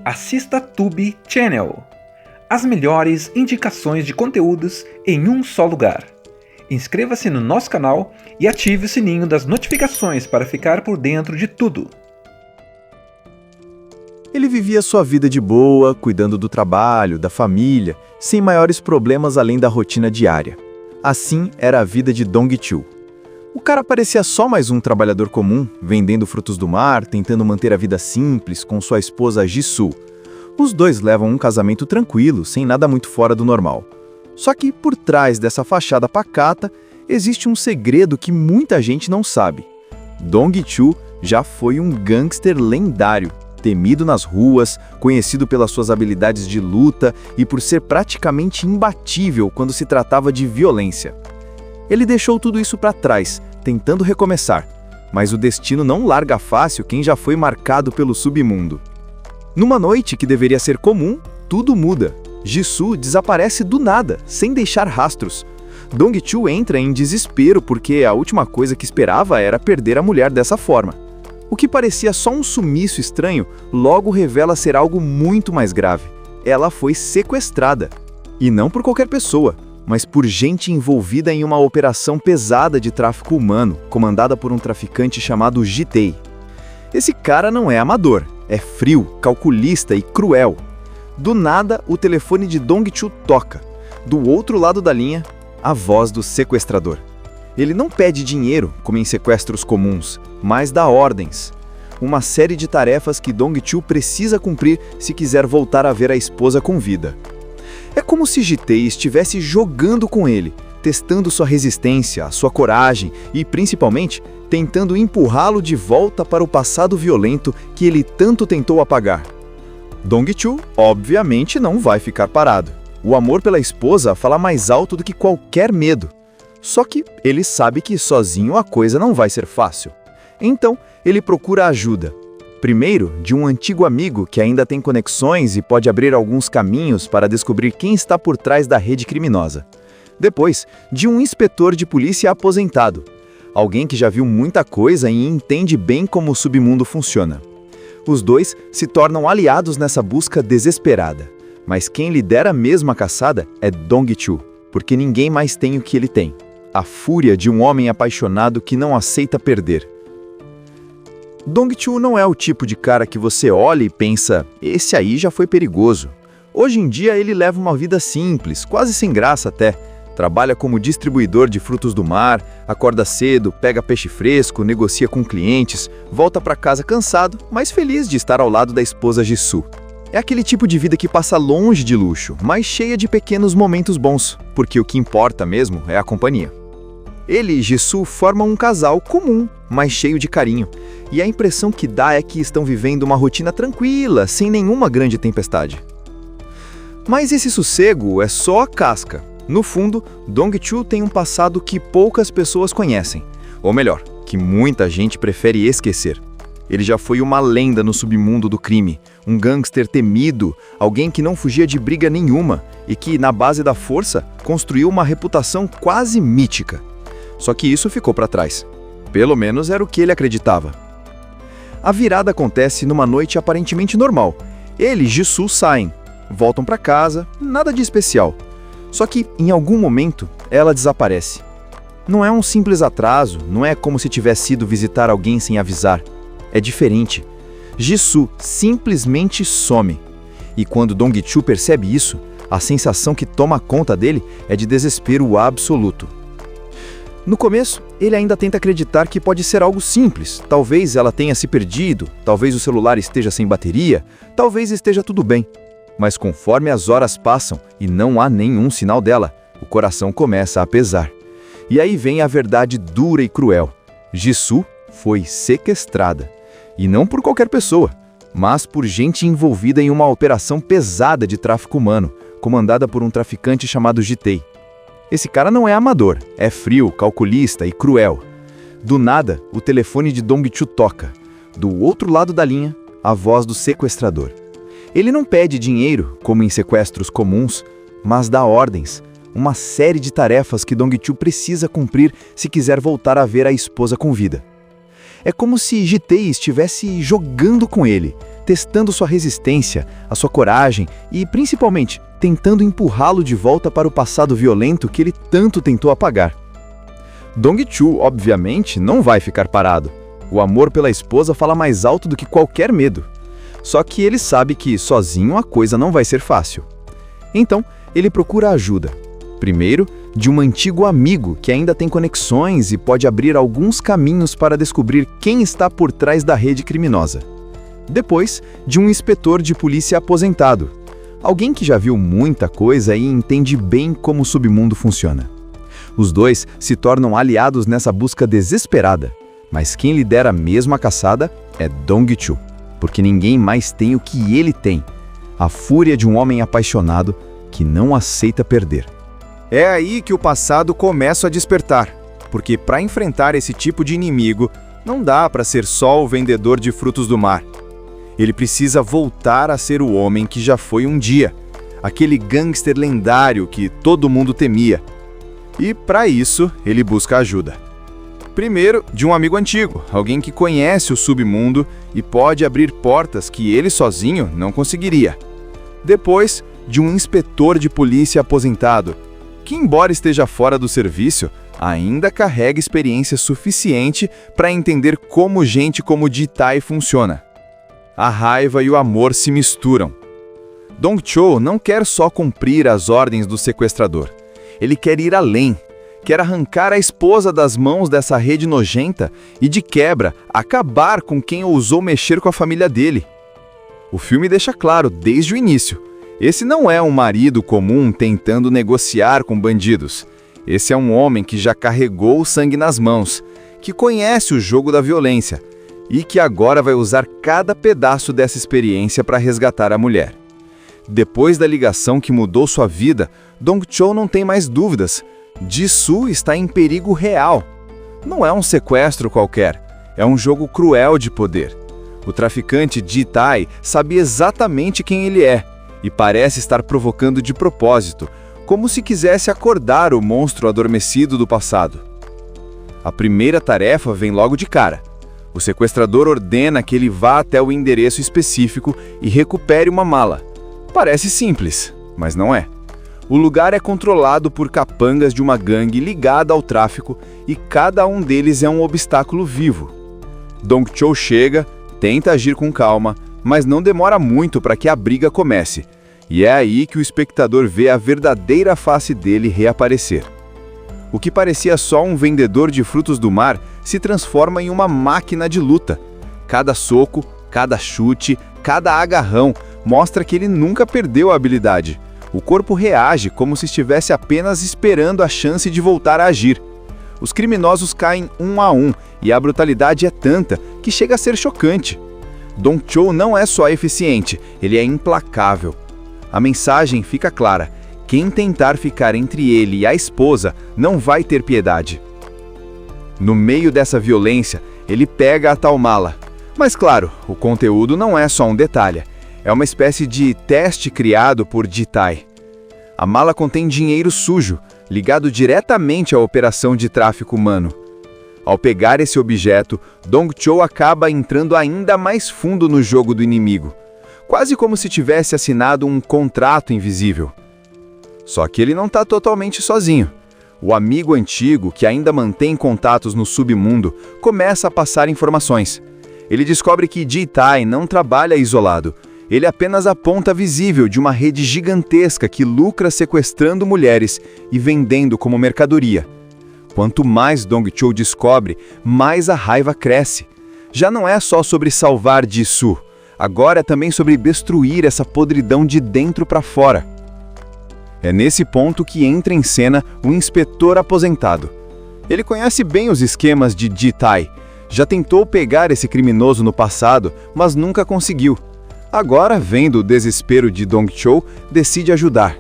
Assista Tube Channel. As melhores indicações de conteúdos em um só lugar. Inscreva-se no nosso canal e ative o sininho das notificações para ficar por dentro de tudo. Ele vivia sua vida de boa, cuidando do trabalho, da família, sem maiores problemas além da rotina diária. Assim era a vida de Dong-Chu. O cara parecia só mais um trabalhador comum, vendendo frutos do mar, tentando manter a vida simples com sua esposa Ji-Soo. Os dois levam um casamento tranquilo, sem nada muito fora do normal. Só que por trás dessa fachada pacata, existe um segredo que muita gente não sabe. Dong-Chu já foi um gangster lendário, temido nas ruas, conhecido pelas suas habilidades de luta e por ser praticamente imbatível quando se tratava de violência. Ele deixou tudo isso para trás, tentando recomeçar, mas o destino não larga fácil quem já foi marcado pelo submundo. Numa noite que deveria ser comum, tudo muda. Ji-Soo desaparece do nada, sem deixar rastros. Dong-Chu entra em desespero porque a última coisa que esperava era perder a mulher dessa forma. O que parecia só um sumiço estranho, logo revela ser algo muito mais grave. Ela foi sequestrada. E não por qualquer pessoa, mas por gente envolvida em uma operação pesada de tráfico humano, comandada por um traficante chamado Ji-Tae. Esse cara não é amador, é frio, calculista e cruel. Do nada, o telefone de Dong-Chu toca. Do outro lado da linha, a voz do sequestrador. Ele não pede dinheiro, como em sequestros comuns, mas dá ordens. Uma série de tarefas que Dong-Chu precisa cumprir se quiser voltar a ver a esposa com vida. É como se Ji-Tae estivesse jogando com ele, testando sua resistência, sua coragem e, principalmente, tentando empurrá-lo de volta para o passado violento que ele tanto tentou apagar. Dong-Chu, obviamente, não vai ficar parado. O amor pela esposa fala mais alto do que qualquer medo. Só que ele sabe que sozinho a coisa não vai ser fácil. Então, ele procura ajuda. Primeiro, de um antigo amigo que ainda tem conexões e pode abrir alguns caminhos para descobrir quem está por trás da rede criminosa. Depois, de um inspetor de polícia aposentado. Alguém que já viu muita coisa e entende bem como o submundo funciona. Os dois se tornam aliados nessa busca desesperada. Mas quem lidera mesmo a caçada é Dong-Chu, porque ninguém mais tem o que ele tem. A fúria de um homem apaixonado que não aceita perder. Dong-Chu não é o tipo de cara que você olha e pensa, esse aí já foi perigoso. Hoje em dia ele leva uma vida simples, quase sem graça até. Trabalha como distribuidor de frutos do mar, acorda cedo, pega peixe fresco, negocia com clientes, volta para casa cansado, mas feliz de estar ao lado da esposa Ji-Soo. É aquele tipo de vida que passa longe de luxo, mas cheia de pequenos momentos bons, porque o que importa mesmo é a companhia. Ele e Ji-Soo formam um casal comum, mas cheio de carinho, e a impressão que dá é que estão vivendo uma rotina tranquila, sem nenhuma grande tempestade. Mas esse sossego é só a casca. No fundo, Dong-Chu tem um passado que poucas pessoas conhecem, ou melhor, que muita gente prefere esquecer. Ele já foi uma lenda no submundo do crime, um gangster temido, alguém que não fugia de briga nenhuma e que, na base da força, construiu uma reputação quase mítica. Só que isso ficou para trás. Pelo menos era o que ele acreditava. A virada acontece numa noite aparentemente normal. Ele e Ji-Soo saem, voltam para casa, nada de especial. Só que, em algum momento, ela desaparece. Não é um simples atraso, não é como se tivesse ido visitar alguém sem avisar. É diferente. Ji-Soo simplesmente some. E quando Dong-Chu percebe isso, a sensação que toma conta dele é de desespero absoluto. No começo, ele ainda tenta acreditar que pode ser algo simples. Talvez ela tenha se perdido, talvez o celular esteja sem bateria, talvez esteja tudo bem. Mas conforme as horas passam e não há nenhum sinal dela, o coração começa a pesar. E aí vem a verdade dura e cruel. Ji-Soo foi sequestrada. E não por qualquer pessoa, mas por gente envolvida em uma operação pesada de tráfico humano, comandada por um traficante chamado Ji-Tae. Esse cara não é amador, é frio, calculista e cruel. Do nada, o telefone de Dong-Chu toca. Do outro lado da linha, a voz do sequestrador. Ele não pede dinheiro, como em sequestros comuns, mas dá ordens, uma série de tarefas que Dong-Chu precisa cumprir se quiser voltar a ver a esposa com vida. É como se Ji-Tae estivesse jogando com ele, testando sua resistência, a sua coragem e, principalmente, tentando empurrá-lo de volta para o passado violento que ele tanto tentou apagar. Dong-Chu, obviamente, não vai ficar parado. O amor pela esposa fala mais alto do que qualquer medo. Só que ele sabe que, sozinho, a coisa não vai ser fácil. Então, ele procura ajuda. Primeiro, de um antigo amigo que ainda tem conexões e pode abrir alguns caminhos para descobrir quem está por trás da rede criminosa. Depois, de um inspetor de polícia aposentado. Alguém que já viu muita coisa e entende bem como o submundo funciona. Os dois se tornam aliados nessa busca desesperada. Mas quem lidera mesmo a caçada é Dong-Chu. Porque ninguém mais tem o que ele tem. A fúria de um homem apaixonado que não aceita perder. É aí que o passado começa a despertar, porque para enfrentar esse tipo de inimigo, não dá para ser só o vendedor de frutos do mar. Ele precisa voltar a ser o homem que já foi um dia, aquele gangster lendário que todo mundo temia. E para isso, ele busca ajuda. Primeiro, de um amigo antigo, alguém que conhece o submundo e pode abrir portas que ele sozinho não conseguiria. Depois, de um inspetor de polícia aposentado, que, embora esteja fora do serviço, ainda carrega experiência suficiente para entender como gente como Ji-Tai funciona. A raiva e o amor se misturam. Dong-Chu não quer só cumprir as ordens do sequestrador. Ele quer ir além. Quer arrancar a esposa das mãos dessa rede nojenta e, de quebra, acabar com quem ousou mexer com a família dele. O filme deixa claro, desde o início, esse não é um marido comum tentando negociar com bandidos. Esse é um homem que já carregou o sangue nas mãos, que conhece o jogo da violência e que agora vai usar cada pedaço dessa experiência para resgatar a mulher. Depois da ligação que mudou sua vida, Dong-Chu não tem mais dúvidas. Ji-Soo está em perigo real. Não é um sequestro qualquer, é um jogo cruel de poder. O traficante Ji-Tai sabe exatamente quem ele é e parece estar provocando de propósito, como se quisesse acordar o monstro adormecido do passado. A primeira tarefa vem logo de cara. O sequestrador ordena que ele vá até o endereço específico e recupere uma mala. Parece simples, mas não é. O lugar é controlado por capangas de uma gangue ligada ao tráfico e cada um deles é um obstáculo vivo. Dong-Chu chega, tenta agir com calma, mas não demora muito para que a briga comece. E é aí que o espectador vê a verdadeira face dele reaparecer. O que parecia só um vendedor de frutos do mar se transforma em uma máquina de luta. Cada soco, cada chute, cada agarrão mostra que ele nunca perdeu a habilidade. O corpo reage como se estivesse apenas esperando a chance de voltar a agir. Os criminosos caem um a um e a brutalidade é tanta que chega a ser chocante. Dong-Chu não é só eficiente, ele é implacável. A mensagem fica clara: quem tentar ficar entre ele e a esposa não vai ter piedade. No meio dessa violência, ele pega a tal mala. Mas claro, o conteúdo não é só um detalhe. É uma espécie de teste criado por Ji-Tai. A mala contém dinheiro sujo, ligado diretamente à operação de tráfico humano. Ao pegar esse objeto, Dong-Chu acaba entrando ainda mais fundo no jogo do inimigo, quase como se tivesse assinado um contrato invisível. Só que ele não está totalmente sozinho. O amigo antigo, que ainda mantém contatos no submundo, começa a passar informações. Ele descobre que Ji-Tai não trabalha isolado. Ele é apenas a ponta visível de uma rede gigantesca que lucra sequestrando mulheres e vendendo como mercadoria. Quanto mais Dong-Chu descobre, mais a raiva cresce. Já não é só sobre salvar Ji-Soo, agora é também sobre destruir essa podridão de dentro para fora. É nesse ponto que entra em cena o inspetor aposentado. Ele conhece bem os esquemas de Ji-Tai. Já tentou pegar esse criminoso no passado, mas nunca conseguiu. Agora, vendo o desespero de Dong-Chu, decide ajudar.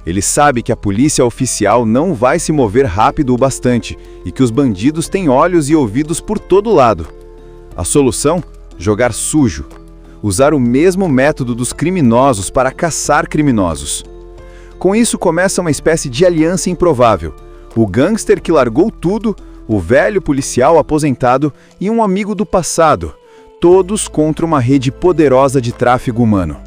Ele sabe que a polícia oficial não vai se mover rápido o bastante e que os bandidos têm olhos e ouvidos por todo lado. A solução? Jogar sujo. Usar o mesmo método dos criminosos para caçar criminosos. Com isso começa uma espécie de aliança improvável. O gangster que largou tudo, o velho policial aposentado e um amigo do passado. todos contra uma rede poderosa de tráfego humano.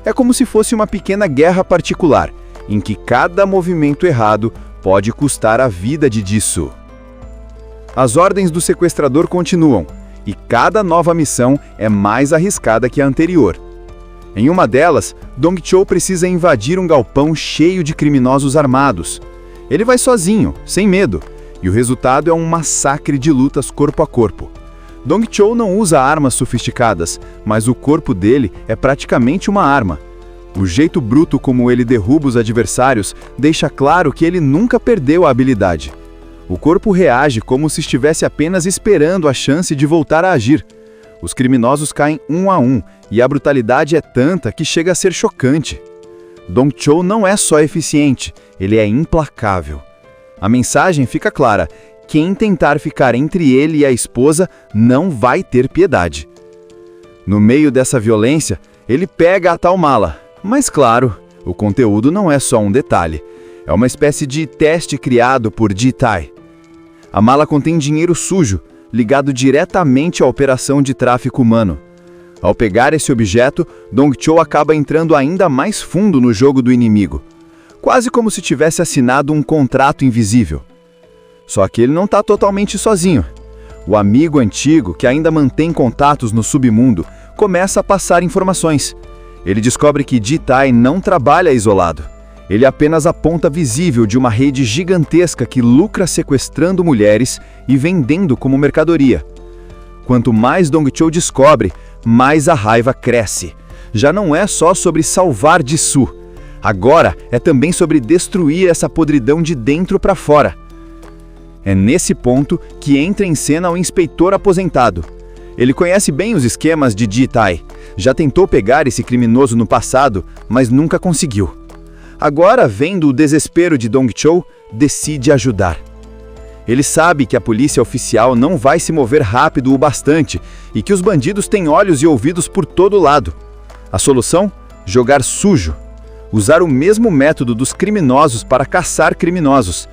É como se fosse uma pequena guerra particular, em que cada movimento errado pode custar a vida de Jisoo. As ordens do sequestrador continuam, e cada nova missão é mais arriscada que a anterior. Em uma delas, Dong-Chul precisa invadir um galpão cheio de criminosos armados. Ele vai sozinho, sem medo, e o resultado é um massacre de lutas corpo a corpo. Dong-Chul não usa armas sofisticadas, mas o corpo dele é praticamente uma arma. O jeito bruto como ele derruba os adversários deixa claro que ele nunca perdeu a habilidade. O corpo reage como se estivesse apenas esperando a chance de voltar a agir. Os criminosos caem um a um, e a brutalidade é tanta que chega a ser chocante. Dong-Chul não é só eficiente, ele é implacável. A mensagem fica clara: quem tentar ficar entre ele e a esposa não vai ter piedade. No meio dessa violência, ele pega a tal mala. Mas claro, o conteúdo não é só um detalhe. É uma espécie de teste criado por Ji-tae. A mala contém dinheiro sujo, ligado diretamente à operação de tráfico humano. Ao pegar esse objeto, Dong-Chul acaba entrando ainda mais fundo no jogo do inimigo. Quase como se tivesse assinado um contrato invisível. Só que ele não está totalmente sozinho. O amigo antigo, que ainda mantém contatos no submundo, começa a passar informações. Ele descobre que Ji-tae não trabalha isolado. Ele é apenas a ponta visível de uma rede gigantesca que lucra sequestrando mulheres e vendendo como mercadoria. Quanto mais Dong-Chul descobre, mais a raiva cresce. Já não é só sobre salvar Jisoo. Agora é também sobre destruir essa podridão de dentro para fora. É nesse ponto que entra em cena o inspetor aposentado. Ele conhece bem os esquemas de Ji-tae. Já tentou pegar esse criminoso no passado, mas nunca conseguiu. Agora, vendo o desespero de Dong-Chul, decide ajudar. Ele sabe que a polícia oficial não vai se mover rápido o bastante e que os bandidos têm olhos e ouvidos por todo lado. A solução? Jogar sujo. Usar o mesmo método dos criminosos para caçar criminosos.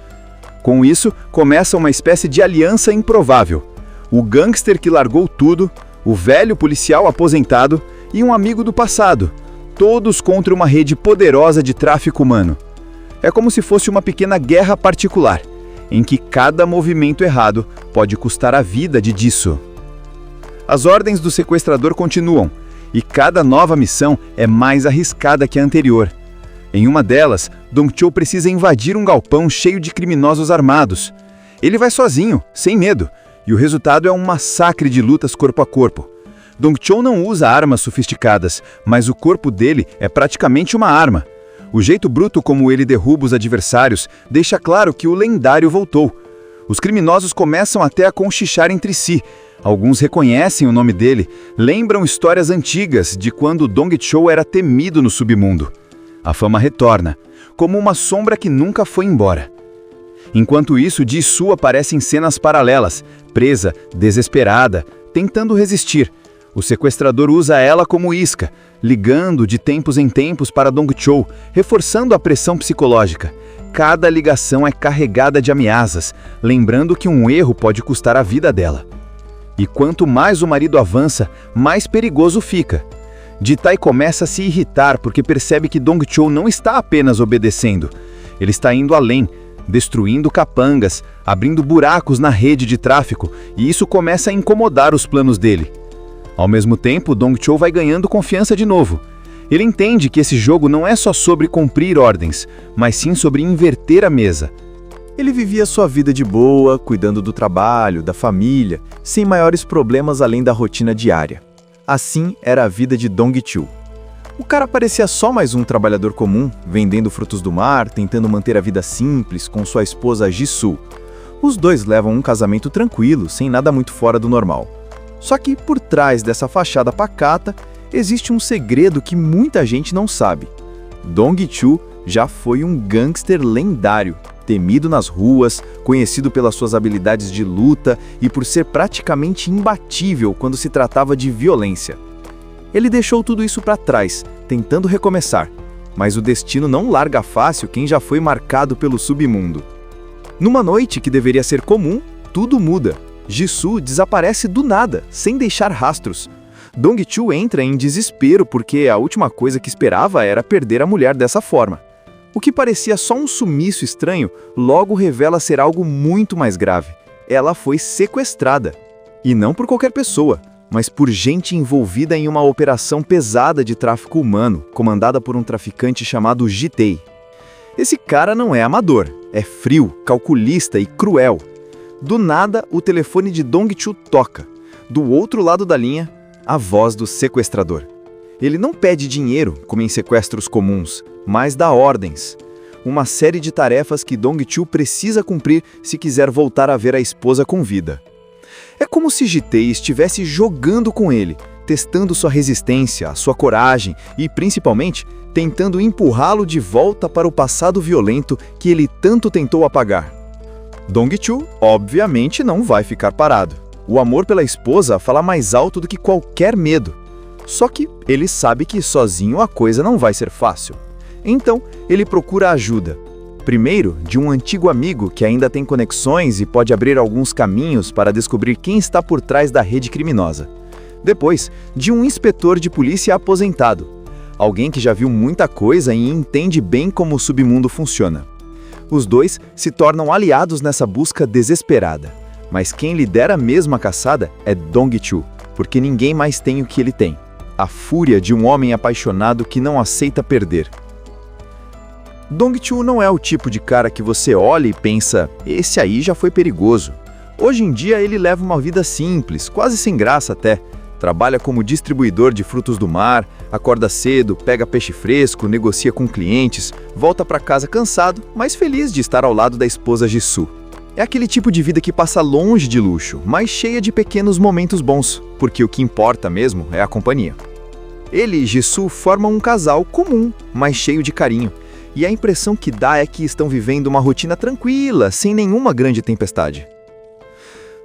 Com isso, começa uma espécie de aliança improvável. O gangster que largou tudo, o velho policial aposentado e um amigo do passado, todos contra uma rede poderosa de tráfico humano. É como se fosse uma pequena guerra particular, em que cada movimento errado pode custar a vida de Jisoo. As ordens do sequestrador continuam, e cada nova missão é mais arriscada que a anterior. Em uma delas, Dong-Chul precisa invadir um galpão cheio de criminosos armados. Ele vai sozinho, sem medo, e o resultado é um massacre de lutas corpo a corpo. Dong-Chul não usa armas sofisticadas, mas o corpo dele é praticamente uma arma. O jeito bruto como ele derruba os adversários deixa claro que o lendário voltou. Os criminosos começam até a conchichar entre si. Alguns reconhecem o nome dele, lembram histórias antigas de quando Dong-Chul era temido no submundo. A fama retorna, como uma sombra que nunca foi embora. Enquanto isso, Jisoo aparece em cenas paralelas, presa, desesperada, tentando resistir. O sequestrador usa ela como isca, ligando de tempos em tempos para Dong-Chul, reforçando a pressão psicológica. Cada ligação é carregada de ameaças, lembrando que um erro pode custar a vida dela. E quanto mais o marido avança, mais perigoso fica. Ji-tae começa a se irritar porque percebe que Dong-Chul não está apenas obedecendo. Ele está indo além, destruindo capangas, abrindo buracos na rede de tráfico, e isso começa a incomodar os planos dele. Ao mesmo tempo, Dong-Chul vai ganhando confiança de novo. Ele entende que esse jogo não é só sobre cumprir ordens, mas sim sobre inverter a mesa. Ele vivia sua vida de boa, cuidando do trabalho, da família, sem maiores problemas além da rotina diária. Assim era a vida de Dong-Chul. O cara parecia só mais um trabalhador comum, vendendo frutos do mar, tentando manter a vida simples com sua esposa Jisoo. Os dois levam um casamento tranquilo, sem nada muito fora do normal. Só que por trás dessa fachada pacata, existe um segredo que muita gente não sabe. Dong-Chul já foi um gangster lendário, temido nas ruas, conhecido pelas suas habilidades de luta e por ser praticamente imbatível quando se tratava de violência. Ele deixou tudo isso para trás, tentando recomeçar, mas o destino não larga fácil quem já foi marcado pelo submundo. Numa noite que deveria ser comum, tudo muda. Jisoo desaparece do nada, sem deixar rastros. Dong-Chu entra em desespero porque a última coisa que esperava era perder a mulher dessa forma. O que parecia só um sumiço estranho, logo revela ser algo muito mais grave. Ela foi sequestrada. E não por qualquer pessoa, mas por gente envolvida em uma operação pesada de tráfico humano, comandada por um traficante chamado Jitei. Esse cara não é amador, é frio, calculista e cruel. Do nada, o telefone de Dong-Chu toca. Do outro lado da linha, a voz do sequestrador. Ele não pede dinheiro, como em sequestros comuns, mas dá ordens. Uma série de tarefas que Dong-Chu precisa cumprir se quiser voltar a ver a esposa com vida. É como se Jitei estivesse jogando com ele, testando sua resistência, sua coragem e, principalmente, tentando empurrá-lo de volta para o passado violento que ele tanto tentou apagar. Dong-Chu, obviamente, não vai ficar parado. O amor pela esposa fala mais alto do que qualquer medo. Só que ele sabe que sozinho a coisa não vai ser fácil. Então, ele procura ajuda. Primeiro, de um antigo amigo que ainda tem conexões e pode abrir alguns caminhos para descobrir quem está por trás da rede criminosa. Depois, de um inspetor de polícia aposentado. Alguém que já viu muita coisa e entende bem como o submundo funciona. Os dois se tornam aliados nessa busca desesperada. Mas quem lidera mesmo a caçada é Dong-Chu, porque ninguém mais tem o que ele tem. A fúria de um homem apaixonado que não aceita perder. Dong-Chu não é o tipo de cara que você olha e pensa, esse aí já foi perigoso. Hoje em dia ele leva uma vida simples, quase sem graça até. Trabalha como distribuidor de frutos do mar, acorda cedo, pega peixe fresco, negocia com clientes, volta para casa cansado, mas feliz de estar ao lado da esposa Jisoo. É aquele tipo de vida que passa longe de luxo, mas cheia de pequenos momentos bons, porque o que importa mesmo é a companhia. Ele e Jisoo formam um casal comum, mas cheio de carinho, e a impressão que dá é que estão vivendo uma rotina tranquila, sem nenhuma grande tempestade.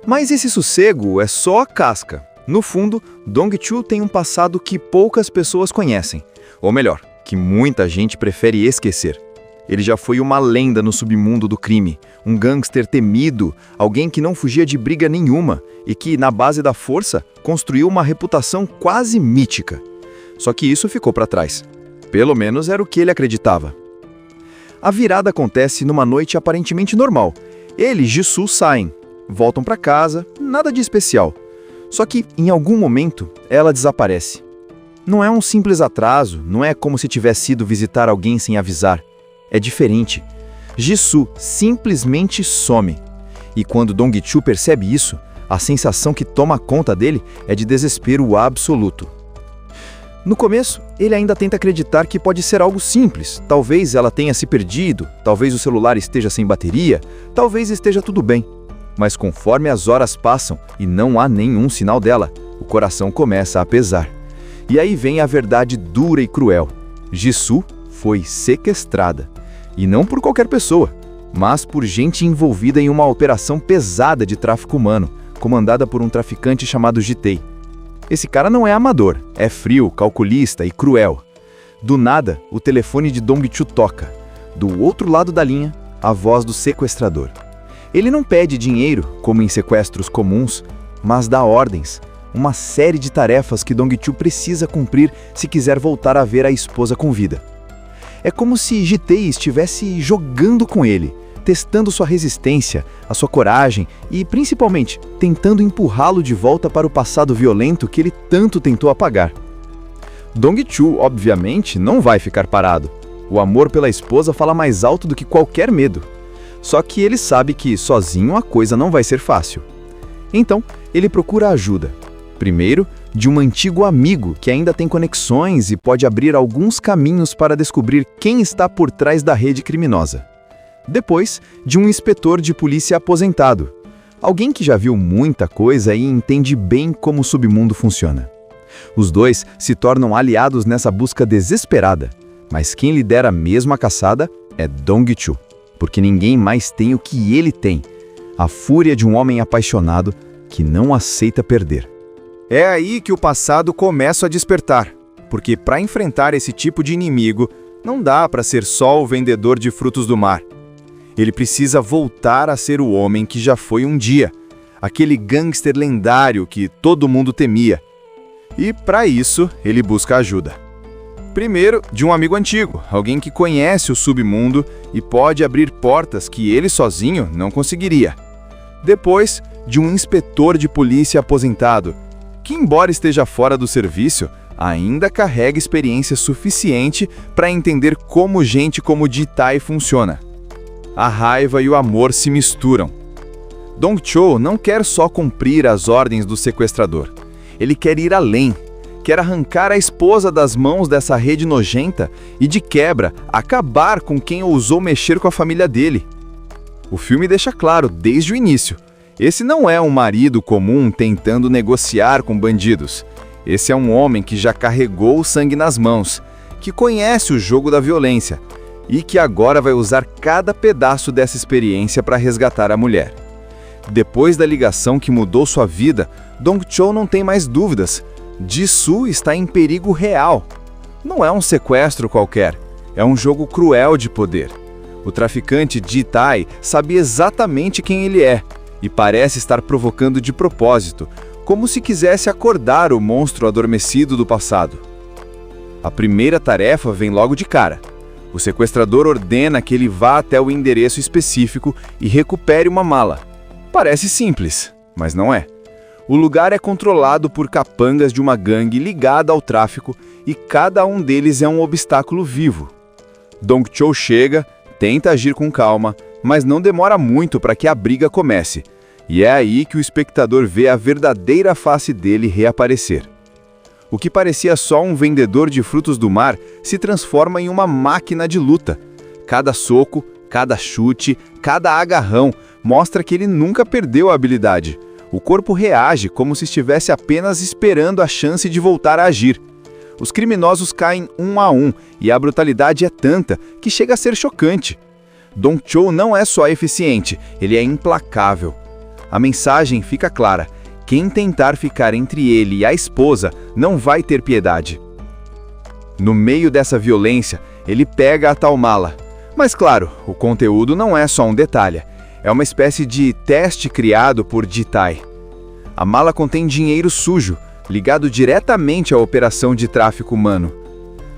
Mas esse sossego é só a casca. No fundo, Dong-Chu tem um passado que poucas pessoas conhecem, ou melhor, que muita gente prefere esquecer. Ele já foi uma lenda no submundo do crime, um gangster temido, alguém que não fugia de briga nenhuma e que, na base da força, construiu uma reputação quase mítica. Só que isso ficou para trás. Pelo menos era o que ele acreditava. A virada acontece numa noite aparentemente normal. Ele e Jisoo saem, voltam para casa, nada de especial. Só que, em algum momento, ela desaparece. Não é um simples atraso, não é como se tivesse ido visitar alguém sem avisar. É diferente. Jisoo simplesmente some. E quando Dong-Chu percebe isso, a sensação que toma conta dele é de desespero absoluto. No começo, ele ainda tenta acreditar que pode ser algo simples. Talvez ela tenha se perdido, talvez o celular esteja sem bateria, talvez esteja tudo bem. Mas conforme as horas passam e não há nenhum sinal dela, o coração começa a pesar. E aí vem a verdade dura e cruel. Jisoo foi sequestrada. E não por qualquer pessoa, mas por gente envolvida em uma operação pesada de tráfico humano, comandada por um traficante chamado Jitei. Esse cara não é amador, é frio, calculista e cruel. Do nada, o telefone de Dong-Chu toca. Do outro lado da linha, a voz do sequestrador. Ele não pede dinheiro, como em sequestros comuns, mas dá ordens, uma série de tarefas que Dong-Chu precisa cumprir se quiser voltar a ver a esposa com vida. É como se Jitei estivesse jogando com ele, testando sua resistência, a sua coragem e, principalmente, tentando empurrá-lo de volta para o passado violento que ele tanto tentou apagar. Dong-Chu, obviamente, não vai ficar parado. O amor pela esposa fala mais alto do que qualquer medo. Só que ele sabe que, sozinho, a coisa não vai ser fácil. Então, ele procura ajuda. Primeiro, de um antigo amigo que ainda tem conexões e pode abrir alguns caminhos para descobrir quem está por trás da rede criminosa. Depois, de um inspetor de polícia aposentado, alguém que já viu muita coisa e entende bem como o submundo funciona. Os dois se tornam aliados nessa busca desesperada, mas quem lidera mesmo a caçada é Dong-Chu, porque ninguém mais tem o que ele tem, a fúria de um homem apaixonado que não aceita perder. É aí que o passado começa a despertar, porque para enfrentar esse tipo de inimigo, não dá para ser só o vendedor de frutos do mar. Ele precisa voltar a ser o homem que já foi um dia, aquele gangster lendário que todo mundo temia. E, para isso, ele busca ajuda. Primeiro, de um amigo antigo, alguém que conhece o submundo e pode abrir portas que ele sozinho não conseguiria. Depois, de um inspetor de polícia aposentado, que, embora esteja fora do serviço, ainda carrega experiência suficiente para entender como gente como Ji-tae funciona. A raiva e o amor se misturam. Dong-cho não quer só cumprir as ordens do sequestrador. Ele quer ir além. Quer arrancar a esposa das mãos dessa rede nojenta e, de quebra, acabar com quem ousou mexer com a família dele. O filme deixa claro, desde o início, esse não é um marido comum tentando negociar com bandidos. Esse é um homem que já carregou o sangue nas mãos, que conhece o jogo da violência e que agora vai usar cada pedaço dessa experiência para resgatar a mulher. Depois da ligação que mudou sua vida, Dong-cho não tem mais dúvidas. Ji-soo está em perigo real. Não é um sequestro qualquer, é um jogo cruel de poder. O traficante Ji-tae sabe exatamente quem ele é e parece estar provocando de propósito, como se quisesse acordar o monstro adormecido do passado. A primeira tarefa vem logo de cara. O sequestrador ordena que ele vá até o endereço específico e recupere uma mala. Parece simples, mas não é. O lugar é controlado por capangas de uma gangue ligada ao tráfico e cada um deles é um obstáculo vivo. Dong-cho chega, tenta agir com calma, mas não demora muito para que a briga comece. E é aí que o espectador vê a verdadeira face dele reaparecer. O que parecia só um vendedor de frutos do mar se transforma em uma máquina de luta. Cada soco, cada chute, cada agarrão mostra que ele nunca perdeu a habilidade. O corpo reage como se estivesse apenas esperando a chance de voltar a agir. Os criminosos caem um a um e a brutalidade é tanta que chega a ser chocante. Dong-cho não é só eficiente, ele é implacável. A mensagem fica clara: quem tentar ficar entre ele e a esposa não vai ter piedade. No meio dessa violência, ele pega a tal mala. Mas claro, o conteúdo não é só um detalhe. É uma espécie de teste criado por Ji-tae. A mala contém dinheiro sujo, ligado diretamente à operação de tráfico humano.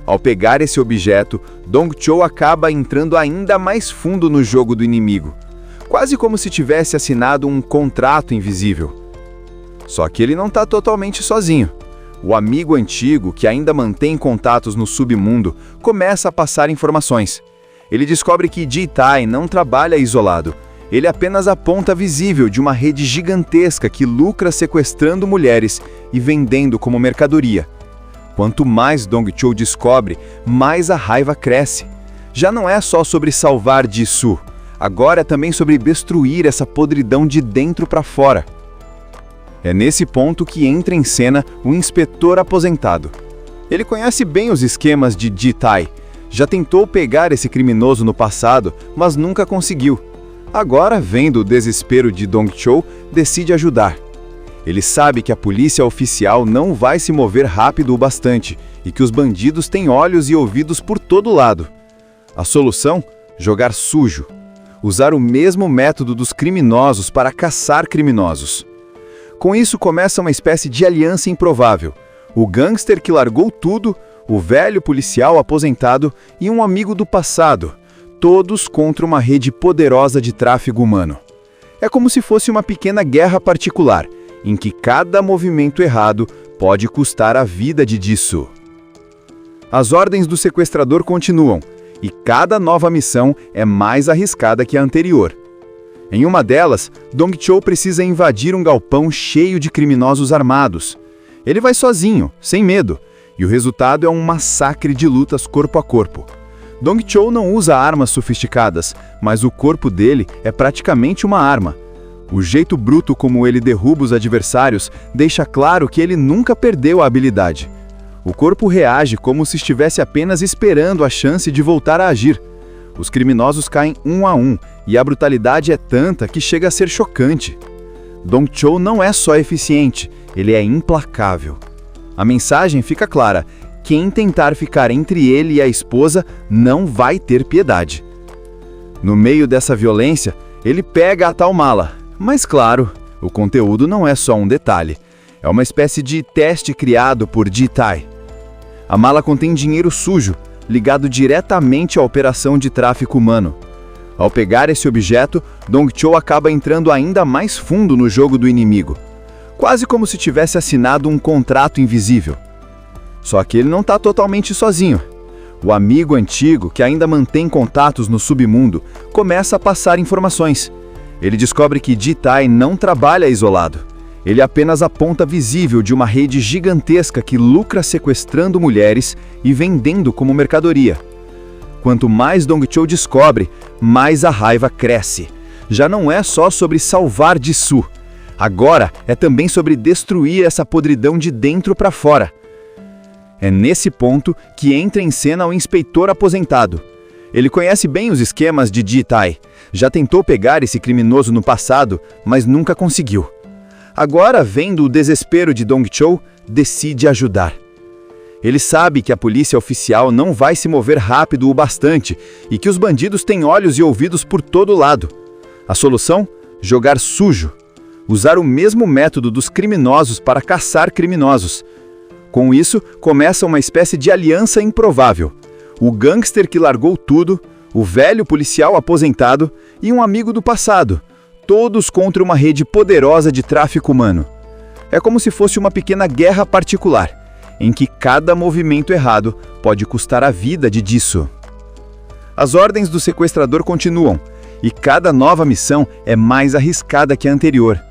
Ao pegar esse objeto, Dong-cho acaba entrando ainda mais fundo no jogo do inimigo, quase como se tivesse assinado um contrato invisível. Só que ele não está totalmente sozinho. O amigo antigo, que ainda mantém contatos no submundo, começa a passar informações. Ele descobre que Ji-tae não trabalha isolado. Ele é apenas a ponta visível de uma rede gigantesca que lucra sequestrando mulheres e vendendo como mercadoria. Quanto mais Dong-cho descobre, mais a raiva cresce. Já não é só sobre salvar Ji-soo, agora é também sobre destruir essa podridão de dentro para fora. É nesse ponto que entra em cena o inspetor aposentado. Ele conhece bem os esquemas de Ji-tae. Já tentou pegar esse criminoso no passado, mas nunca conseguiu. Agora, vendo o desespero de Dong-cho, decide ajudar. Ele sabe que a polícia oficial não vai se mover rápido o bastante e que os bandidos têm olhos e ouvidos por todo lado. A solução? Jogar sujo. Usar o mesmo método dos criminosos para caçar criminosos. Com isso começa uma espécie de aliança improvável. O gangster que largou tudo, o velho policial aposentado e um amigo do passado, todos contra uma rede poderosa de tráfego humano. É como se fosse uma pequena guerra particular, em que cada movimento errado pode custar a vida de Ji-soo. As ordens do sequestrador continuam, e cada nova missão é mais arriscada que a anterior. Em uma delas, Dong-cho precisa invadir um galpão cheio de criminosos armados. Ele vai sozinho, sem medo, e o resultado é um massacre de lutas corpo a corpo. Dong-cho não usa armas sofisticadas, mas o corpo dele é praticamente uma arma. O jeito bruto como ele derruba os adversários deixa claro que ele nunca perdeu a habilidade. O corpo reage como se estivesse apenas esperando a chance de voltar a agir. Os criminosos caem um a um, e a brutalidade é tanta que chega a ser chocante. Dong-cho não é só eficiente, ele é implacável. A mensagem fica clara: quem tentar ficar entre ele e a esposa não vai ter piedade. No meio dessa violência, ele pega a tal mala. Mas claro, o conteúdo não é só um detalhe. É uma espécie de teste criado por Ji-tae. A mala contém dinheiro sujo, ligado diretamente à operação de tráfico humano. Ao pegar esse objeto, Dong-Chul acaba entrando ainda mais fundo no jogo do inimigo, quase como se tivesse assinado um contrato invisível. Só que ele não está totalmente sozinho. O amigo antigo, que ainda mantém contatos no submundo, começa a passar informações. Ele descobre que Ji-tae não trabalha isolado. Ele é apenas a ponta visível de uma rede gigantesca que lucra sequestrando mulheres e vendendo como mercadoria. Quanto mais Dong-Chul descobre, mais a raiva cresce. Já não é só sobre salvar Ji-Soo. Agora é também sobre destruir essa podridão de dentro para fora. É nesse ponto que entra em cena o inspetor aposentado. Ele conhece bem os esquemas de Ji-tae. Já tentou pegar esse criminoso no passado, mas nunca conseguiu. Agora, vendo o desespero de Dong-Chul, decide ajudar. Ele sabe que a polícia oficial não vai se mover rápido o bastante e que os bandidos têm olhos e ouvidos por todo lado. A solução? Jogar sujo. Usar o mesmo método dos criminosos para caçar criminosos. Com isso, começa uma espécie de aliança improvável. O gangster que largou tudo, o velho policial aposentado e um amigo do passado, todos contra uma rede poderosa de tráfico humano. É como se fosse uma pequena guerra particular, em que cada movimento errado pode custar a vida de Ji-Soo. As ordens do sequestrador continuam, e cada nova missão é mais arriscada que a anterior.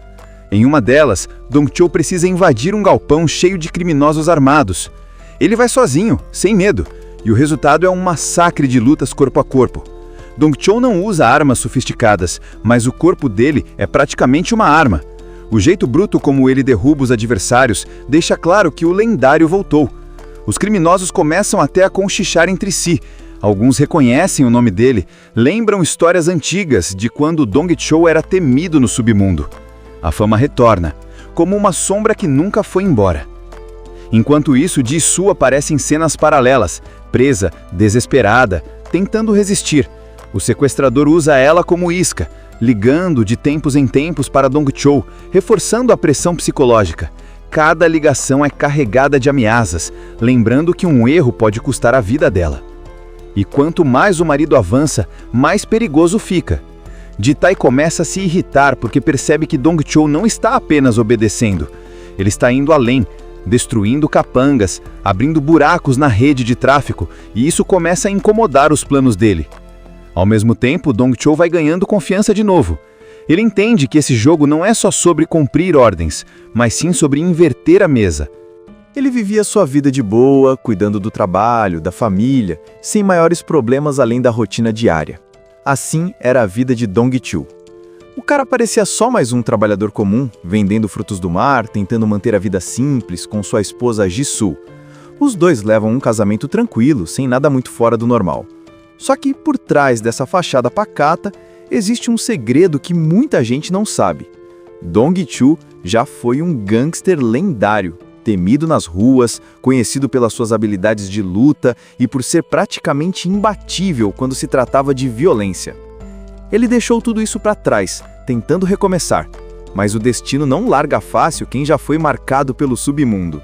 Em uma delas, Dong-Chul precisa invadir um galpão cheio de criminosos armados. Ele vai sozinho, sem medo, e o resultado é um massacre de lutas corpo a corpo. Dong-Chul não usa armas sofisticadas, mas o corpo dele é praticamente uma arma. O jeito bruto como ele derruba os adversários deixa claro que o lendário voltou. Os criminosos começam até a conchichar entre si. Alguns reconhecem o nome dele, lembram histórias antigas de quando Dong-Chul era temido no submundo. A fama retorna, como uma sombra que nunca foi embora. Enquanto isso, Ji-Soo aparece em cenas paralelas, presa, desesperada, tentando resistir. O sequestrador usa ela como isca, ligando de tempos em tempos para Dong-Chul, reforçando a pressão psicológica. Cada ligação é carregada de ameaças, lembrando que um erro pode custar a vida dela. E quanto mais o marido avança, mais perigoso fica. Ji-tae começa a se irritar porque percebe que Dong-Chul não está apenas obedecendo. Ele está indo além, destruindo capangas, abrindo buracos na rede de tráfico, e isso começa a incomodar os planos dele. Ao mesmo tempo, Dong-Chul vai ganhando confiança de novo. Ele entende que esse jogo não é só sobre cumprir ordens, mas sim sobre inverter a mesa. Ele vivia sua vida de boa, cuidando do trabalho, da família, sem maiores problemas além da rotina diária. Assim era a vida de Dong-Chul. O cara parecia só mais um trabalhador comum, vendendo frutos do mar, tentando manter a vida simples com sua esposa Ji-Soo. Os dois levam um casamento tranquilo, sem nada muito fora do normal. Só que por trás dessa fachada pacata, existe um segredo que muita gente não sabe. Dong-Chul já foi um gangster lendário, temido nas ruas, conhecido pelas suas habilidades de luta e por ser praticamente imbatível quando se tratava de violência. Ele deixou tudo isso para trás, tentando recomeçar, mas o destino não larga fácil quem já foi marcado pelo submundo.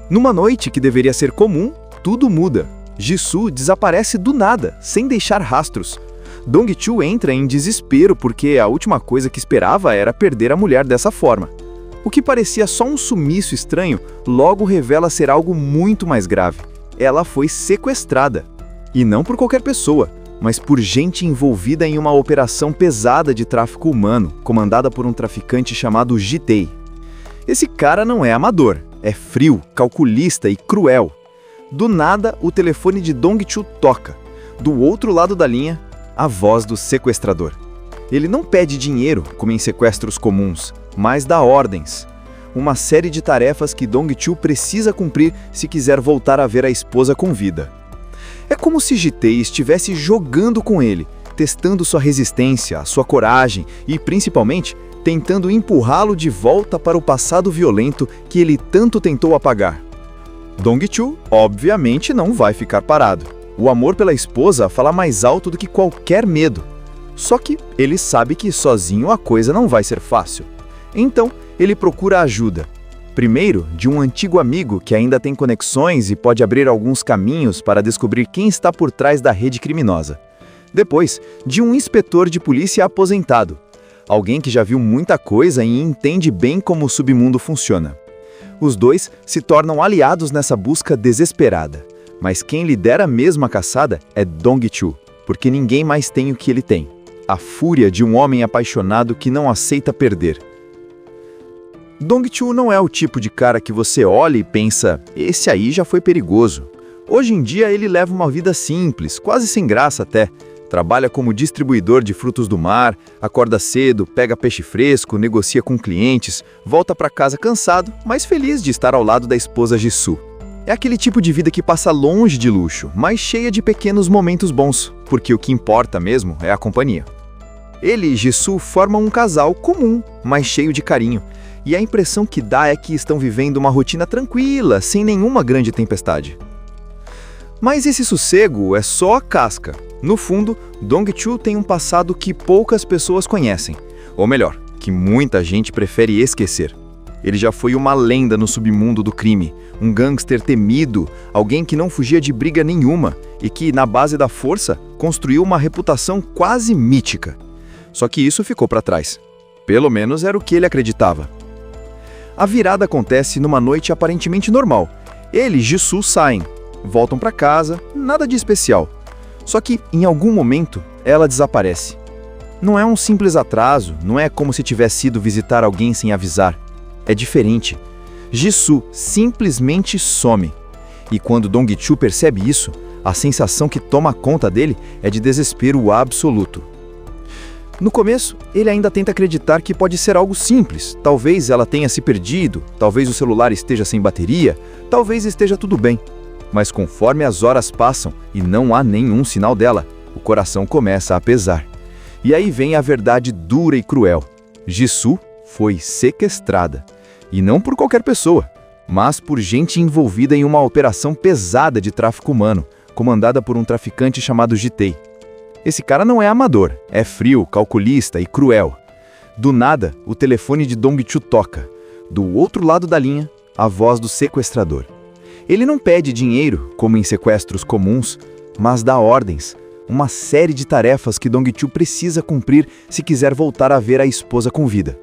Numa noite que deveria ser comum, tudo muda. Ji-Soo desaparece do nada, sem deixar rastros. Dong-Chul entra em desespero porque a última coisa que esperava era perder a mulher dessa forma. O que parecia só um sumiço estranho, logo revela ser algo muito mais grave. Ela foi sequestrada. E não por qualquer pessoa, mas por gente envolvida em uma operação pesada de tráfico humano, comandada por um traficante chamado Ji-tae. Esse cara não é amador, é frio, calculista e cruel. Do nada, o telefone de Dong-Chul toca. Do outro lado da linha, a voz do sequestrador. Ele não pede dinheiro, como em sequestros comuns, mas dá ordens. Uma série de tarefas que Dong-Chul precisa cumprir se quiser voltar a ver a esposa com vida. É como se Ji-tae estivesse jogando com ele, testando sua resistência, sua coragem e, principalmente, tentando empurrá-lo de volta para o passado violento que ele tanto tentou apagar. Dong-Chul, obviamente, não vai ficar parado. O amor pela esposa fala mais alto do que qualquer medo. Só que ele sabe que sozinho a coisa não vai ser fácil. Então, ele procura ajuda. Primeiro, de um antigo amigo que ainda tem conexões e pode abrir alguns caminhos para descobrir quem está por trás da rede criminosa. Depois, de um inspetor de polícia aposentado, alguém que já viu muita coisa e entende bem como o submundo funciona. Os dois se tornam aliados nessa busca desesperada, mas quem lidera mesmo a caçada é Dong-Chu, porque ninguém mais tem o que ele tem: a fúria de um homem apaixonado que não aceita perder. Dong-Chu não é o tipo de cara que você olha e pensa, esse aí já foi perigoso. Hoje em dia ele leva uma vida simples, quase sem graça até. Trabalha como distribuidor de frutos do mar, acorda cedo, pega peixe fresco, negocia com clientes, volta para casa cansado, mas feliz de estar ao lado da esposa Jisoo. É aquele tipo de vida que passa longe de luxo, mas cheia de pequenos momentos bons, porque o que importa mesmo é a companhia. Ele e Jisoo formam um casal comum, mas cheio de carinho. E a impressão que dá é que estão vivendo uma rotina tranquila, sem nenhuma grande tempestade. Mas esse sossego é só a casca. No fundo, Dong-Chu tem um passado que poucas pessoas conhecem. Ou melhor, que muita gente prefere esquecer. Ele já foi uma lenda no submundo do crime, um gangster temido, alguém que não fugia de briga nenhuma e que, na base da força, construiu uma reputação quase mítica. Só que isso ficou para trás. Pelo menos era o que ele acreditava. A virada acontece numa noite aparentemente normal. Ele e Jisoo saem, voltam para casa, nada de especial. Só que, em algum momento, ela desaparece. Não é um simples atraso, não é como se tivesse ido visitar alguém sem avisar. É diferente. Jisoo simplesmente some. E quando Dong-Chu percebe isso, a sensação que toma conta dele é de desespero absoluto. No começo, ele ainda tenta acreditar que pode ser algo simples. Talvez ela tenha se perdido, talvez o celular esteja sem bateria, talvez esteja tudo bem. Mas conforme as horas passam e não há nenhum sinal dela, o coração começa a pesar. E aí vem a verdade dura e cruel. Jisoo foi sequestrada. E não por qualquer pessoa, mas por gente envolvida em uma operação pesada de tráfico humano, comandada por um traficante chamado Jitei. Esse cara não é amador, é frio, calculista e cruel. Do nada, o telefone de Dong-Chu toca. Do outro lado da linha, a voz do sequestrador. Ele não pede dinheiro, como em sequestros comuns, mas dá ordens, uma série de tarefas que Dong-Chu precisa cumprir se quiser voltar a ver a esposa com vida.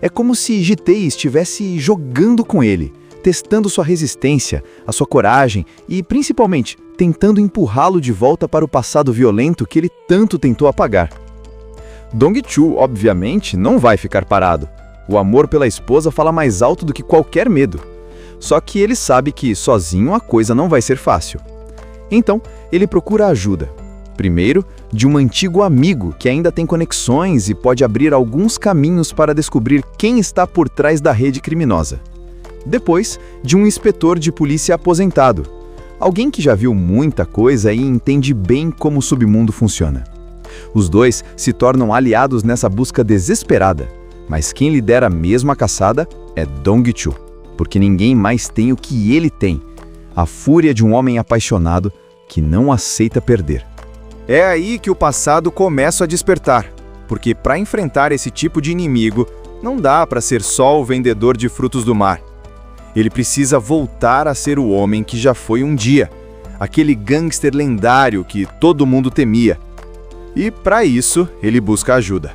É como se Jitei estivesse jogando com ele, testando sua resistência, a sua coragem e, principalmente, tentando empurrá-lo de volta para o passado violento que ele tanto tentou apagar. Dong-Chu, obviamente, não vai ficar parado. O amor pela esposa fala mais alto do que qualquer medo. Só que ele sabe que, sozinho, a coisa não vai ser fácil. Então, ele procura ajuda. Primeiro, de um antigo amigo que ainda tem conexões e pode abrir alguns caminhos para descobrir quem está por trás da rede criminosa. Depois, de um inspetor de polícia aposentado, alguém que já viu muita coisa e entende bem como o submundo funciona. Os dois se tornam aliados nessa busca desesperada, mas quem lidera mesmo a caçada é Dong-Chu, porque ninguém mais tem o que ele tem, a fúria de um homem apaixonado que não aceita perder. É aí que o passado começa a despertar, porque para enfrentar esse tipo de inimigo, não dá para ser só o vendedor de frutos do mar. Ele precisa voltar a ser o homem que já foi um dia, aquele gangster lendário que todo mundo temia. E para isso, ele busca ajuda.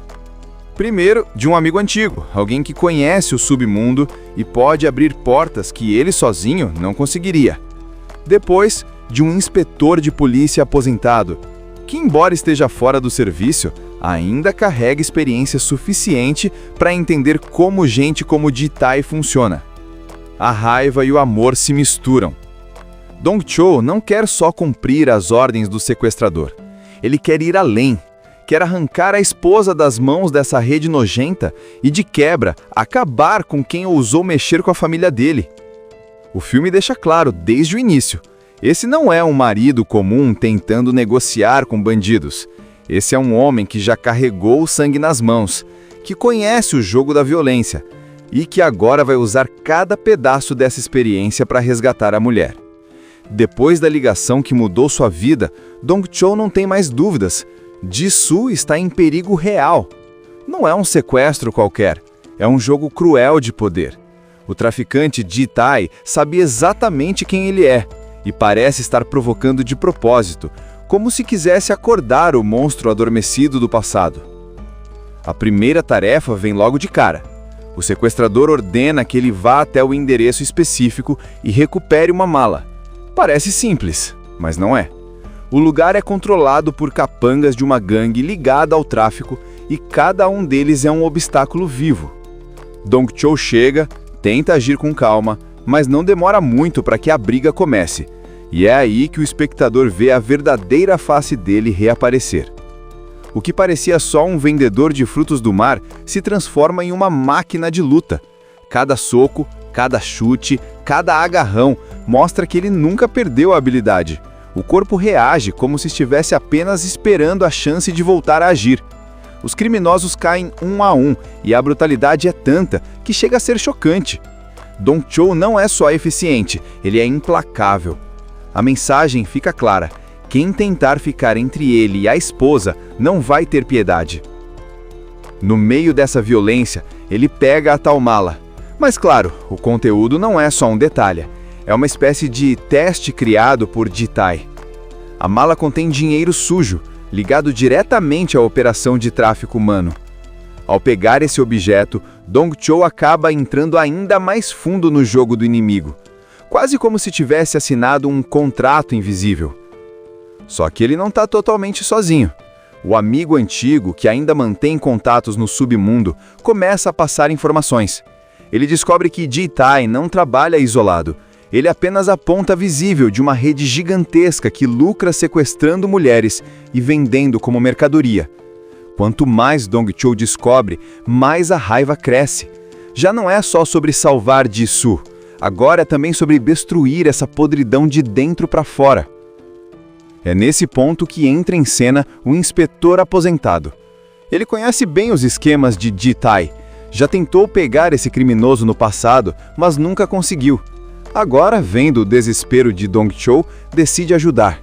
Primeiro, de um amigo antigo, alguém que conhece o submundo e pode abrir portas que ele sozinho não conseguiria. Depois, de um inspetor de polícia aposentado, que embora esteja fora do serviço, ainda carrega experiência suficiente para entender como gente como Jitei funciona. A raiva e o amor se misturam. Dong-Chu não quer só cumprir as ordens do sequestrador. Ele quer ir além. Quer arrancar a esposa das mãos dessa rede nojenta e, de quebra, acabar com quem ousou mexer com a família dele. O filme deixa claro, desde o início, esse não é um marido comum tentando negociar com bandidos. Esse é um homem que já carregou o sangue nas mãos, que conhece o jogo da violência e que agora vai usar cada pedaço dessa experiência para resgatar a mulher. Depois da ligação que mudou sua vida, Dong-Chu não tem mais dúvidas. Jisoo está em perigo real. Não é um sequestro qualquer, é um jogo cruel de poder. O traficante Ji Tai sabe exatamente quem ele é e parece estar provocando de propósito, como se quisesse acordar o monstro adormecido do passado. A primeira tarefa vem logo de cara. O sequestrador ordena que ele vá até o endereço específico e recupere uma mala. Parece simples, mas não é. O lugar é controlado por capangas de uma gangue ligada ao tráfico e cada um deles é um obstáculo vivo. Dong Chou chega, tenta agir com calma, mas não demora muito para que a briga comece. E é aí que o espectador vê a verdadeira face dele reaparecer. O que parecia só um vendedor de frutos do mar se transforma em uma máquina de luta. Cada soco, cada chute, cada agarrão mostra que ele nunca perdeu a habilidade. O corpo reage como se estivesse apenas esperando a chance de voltar a agir. Os criminosos caem um a um e a brutalidade é tanta que chega a ser chocante. Dong Chou não é só eficiente, ele é implacável. A mensagem fica clara: quem tentar ficar entre ele e a esposa não vai ter piedade. No meio dessa violência, ele pega a tal mala. Mas claro, o conteúdo não é só um detalhe. É uma espécie de teste criado por Ji Tai. A mala contém dinheiro sujo, ligado diretamente à operação de tráfico humano. Ao pegar esse objeto, Dong Chou acaba entrando ainda mais fundo no jogo do inimigo, quase como se tivesse assinado um contrato invisível. Só que ele não está totalmente sozinho. O amigo antigo, que ainda mantém contatos no submundo, começa a passar informações. Ele descobre que Ji Tai não trabalha isolado. Ele é apenas a ponta visível de uma rede gigantesca que lucra sequestrando mulheres e vendendo como mercadoria. Quanto mais Dong Chou descobre, mais a raiva cresce. Já não é só sobre salvar Ji Su. Agora é também sobre destruir essa podridão de dentro para fora. É nesse ponto que entra em cena o inspetor aposentado. Ele conhece bem os esquemas de Ji Tai. Já tentou pegar esse criminoso no passado, mas nunca conseguiu. Agora, vendo o desespero de Dong Chou, decide ajudar.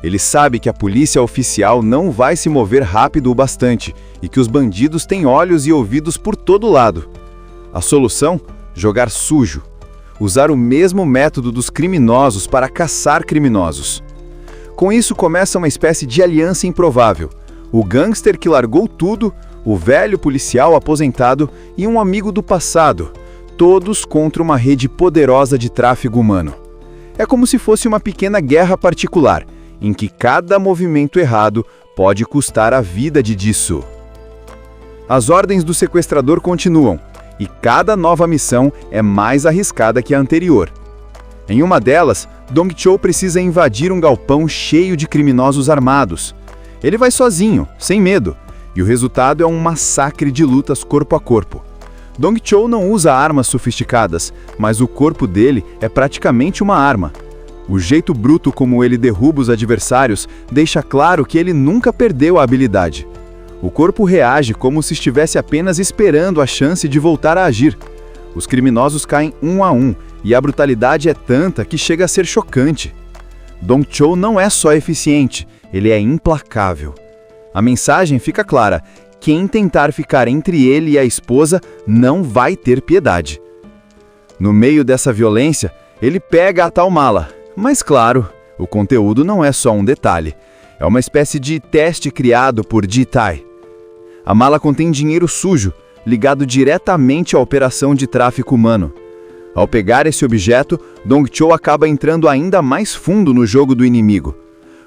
Ele sabe que a polícia oficial não vai se mover rápido o bastante e que os bandidos têm olhos e ouvidos por todo lado. A solução? Jogar sujo. Usar o mesmo método dos criminosos para caçar criminosos. Com isso começa uma espécie de aliança improvável. O gangster que largou tudo, o velho policial aposentado e um amigo do passado, todos contra uma rede poderosa de tráfego humano. É como se fosse uma pequena guerra particular, em que cada movimento errado pode custar a vida de Ji Su. As ordens do sequestrador continuam, e cada nova missão é mais arriscada que a anterior. Em uma delas, Dong Chou precisa invadir um galpão cheio de criminosos armados. Ele vai sozinho, sem medo, e o resultado é um massacre de lutas corpo a corpo. Dong Chou não usa armas sofisticadas, mas o corpo dele é praticamente uma arma. O jeito bruto como ele derruba os adversários deixa claro que ele nunca perdeu a habilidade. O corpo reage como se estivesse apenas esperando a chance de voltar a agir. Os criminosos caem um a um, e a brutalidade é tanta que chega a ser chocante. Dong Chou não é só eficiente, ele é implacável. A mensagem fica clara: quem tentar ficar entre ele e a esposa não vai ter piedade. No meio dessa violência, ele pega a tal mala. Mas claro, o conteúdo não é só um detalhe. É uma espécie de teste criado por Ji Tai. A mala contém dinheiro sujo, ligado diretamente à operação de tráfico humano. Ao pegar esse objeto, Dong Chou acaba entrando ainda mais fundo no jogo do inimigo,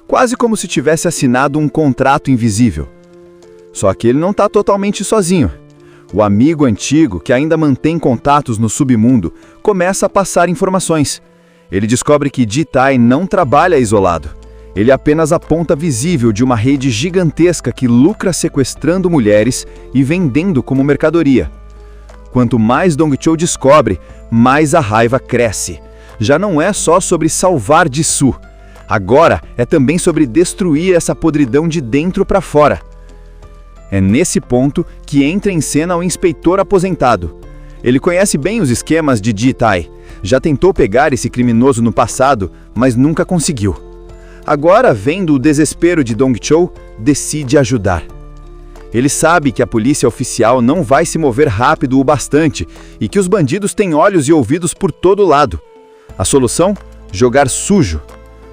quase como se tivesse assinado um contrato invisível. Só que ele não está totalmente sozinho. O amigo antigo, que ainda mantém contatos no submundo, começa a passar informações. Ele descobre que Ji Tai não trabalha isolado. Ele é apenas a ponta visível de uma rede gigantesca que lucra sequestrando mulheres e vendendo como mercadoria. Quanto mais Dong Chou descobre, mais a raiva cresce. Já não é só sobre salvar Ji Su. Agora é também sobre destruir essa podridão de dentro para fora. É nesse ponto que entra em cena o inspetor aposentado. Ele conhece bem os esquemas de Ji Tai. Já tentou pegar esse criminoso no passado, mas nunca conseguiu. Agora, vendo o desespero de Dong Chou, decide ajudar. Ele sabe que a polícia oficial não vai se mover rápido o bastante e que os bandidos têm olhos e ouvidos por todo lado. A solução? Jogar sujo.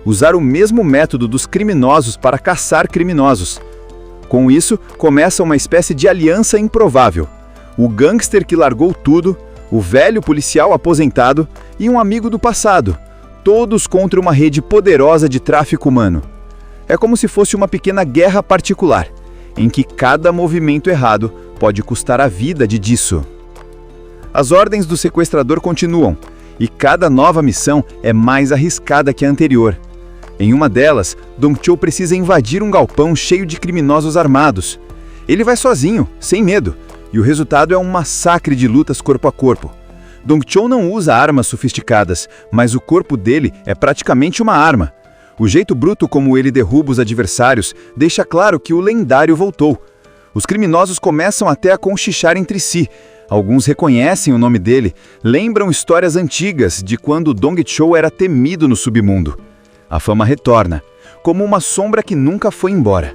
Usar o mesmo método dos criminosos para caçar criminosos. Com isso, começa uma espécie de aliança improvável. O gangster que largou tudo, o velho policial aposentado e um amigo do passado, todos contra uma rede poderosa de tráfico humano. É como se fosse uma pequena guerra particular, em que cada movimento errado pode custar a vida de Jisoo. As ordens do sequestrador continuam, e cada nova missão é mais arriscada que a anterior. Em uma delas, Dong-Chul precisa invadir um galpão cheio de criminosos armados. Ele vai sozinho, sem medo, e o resultado é um massacre de lutas corpo a corpo. Dong-Chul não usa armas sofisticadas, mas o corpo dele é praticamente uma arma. O jeito bruto como ele derruba os adversários deixa claro que o lendário voltou. Os criminosos começam até a conchichar entre si. Alguns reconhecem o nome dele, lembram histórias antigas de quando Dong-Chul era temido no submundo. A fama retorna, como uma sombra que nunca foi embora.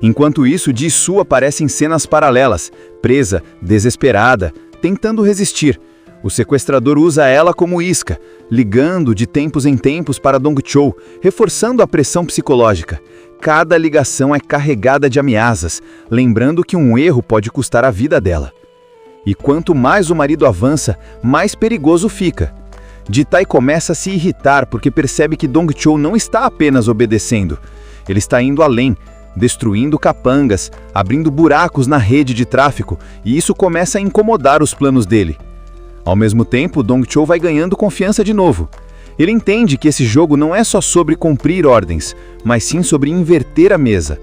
Enquanto isso, Jisoo aparece em cenas paralelas, presa, desesperada, tentando resistir. O sequestrador usa ela como isca, ligando de tempos em tempos para Dong-Chul, reforçando a pressão psicológica. Cada ligação é carregada de ameaças, lembrando que um erro pode custar a vida dela. E quanto mais o marido avança, mais perigoso fica. Ji-tae começa a se irritar porque percebe que Dong-Chul não está apenas obedecendo. Ele está indo além, destruindo capangas, abrindo buracos na rede de tráfico, e isso começa a incomodar os planos dele. Ao mesmo tempo, Dong-Chul vai ganhando confiança de novo. Ele entende que esse jogo não é só sobre cumprir ordens, mas sim sobre inverter a mesa.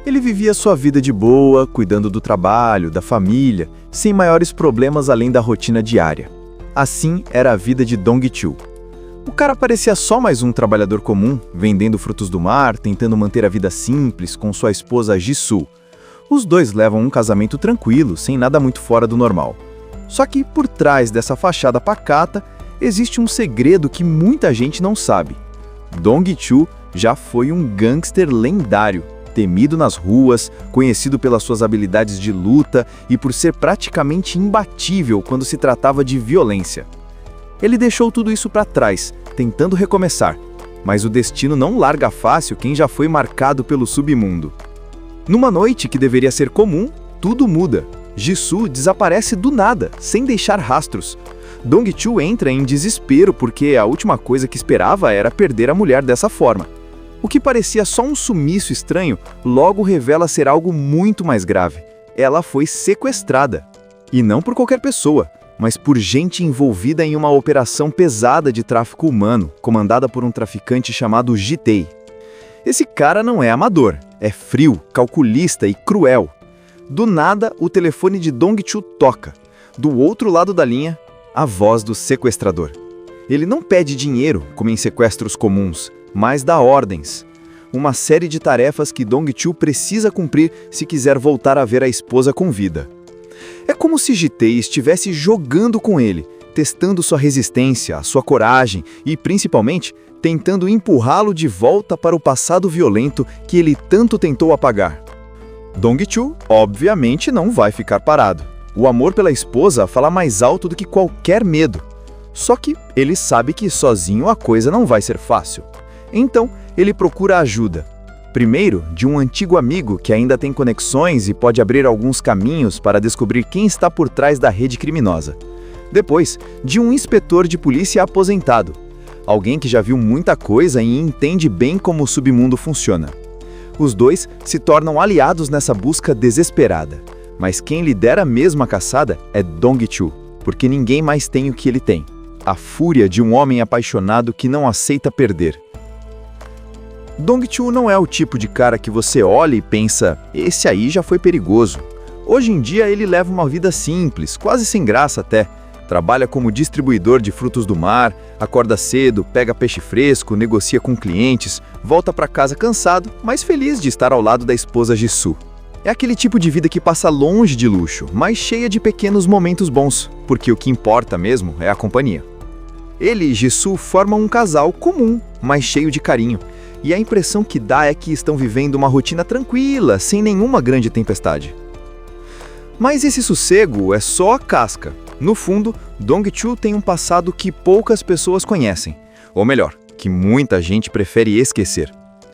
Ele vivia sua vida de boa, cuidando do trabalho, da família, sem maiores problemas além da rotina diária. Assim era a vida de Dong-Chul. O cara parecia só mais um trabalhador comum, vendendo frutos do mar, tentando manter a vida simples com sua esposa Jisoo. Os dois levam um casamento tranquilo, sem nada muito fora do normal. Só que por trás dessa fachada pacata, existe um segredo que muita gente não sabe. Dong-Chul já foi um gangster lendário, temido nas ruas, conhecido pelas suas habilidades de luta e por ser praticamente imbatível quando se tratava de violência. Ele deixou tudo isso para trás, tentando recomeçar, mas o destino não larga fácil quem já foi marcado pelo submundo. Numa noite que deveria ser comum, tudo muda. Jisoo desaparece do nada, sem deixar rastros. Dong-Chul entra em desespero porque a última coisa que esperava era perder a mulher dessa forma. O que parecia só um sumiço estranho, logo revela ser algo muito mais grave. Ela foi sequestrada. E não por qualquer pessoa, mas por gente envolvida em uma operação pesada de tráfico humano, comandada por um traficante chamado Ji-tae. Esse cara não é amador, é frio, calculista e cruel. Do nada, o telefone de Dong-Chul toca. Do outro lado da linha, a voz do sequestrador. Ele não pede dinheiro, como em sequestros comuns, mas dá ordens. Uma série de tarefas que Dong-Chul precisa cumprir se quiser voltar a ver a esposa com vida. É como se Ji-tae estivesse jogando com ele, testando sua resistência, sua coragem e, principalmente, tentando empurrá-lo de volta para o passado violento que ele tanto tentou apagar. Dong-Chul, obviamente, não vai ficar parado. O amor pela esposa fala mais alto do que qualquer medo. Só que ele sabe que sozinho a coisa não vai ser fácil. Então, ele procura ajuda. Primeiro, de um antigo amigo que ainda tem conexões e pode abrir alguns caminhos para descobrir quem está por trás da rede criminosa. Depois, de um inspetor de polícia aposentado. Alguém que já viu muita coisa e entende bem como o submundo funciona. Os dois se tornam aliados nessa busca desesperada. Mas quem lidera mesmo a caçada é Dong-Chul, porque ninguém mais tem o que ele tem. A fúria de um homem apaixonado que não aceita perder. Dong-Chul não é o tipo de cara que você olha e pensa, esse aí já foi perigoso. Hoje em dia ele leva uma vida simples, quase sem graça até. Trabalha como distribuidor de frutos do mar, acorda cedo, pega peixe fresco, negocia com clientes, volta para casa cansado, mas feliz de estar ao lado da esposa Jisoo. É aquele tipo de vida que passa longe de luxo, mas cheia de pequenos momentos bons, porque o que importa mesmo é a companhia. Ele e Jisoo formam um casal comum, mas cheio de carinho. e a impressão que dá é que estão vivendo uma rotina tranquila, sem nenhuma grande tempestade. Mas esse sossego é só a casca. No fundo, Dong-Chu tem um passado que poucas pessoas conhecem, ou melhor, que muita gente prefere esquecer.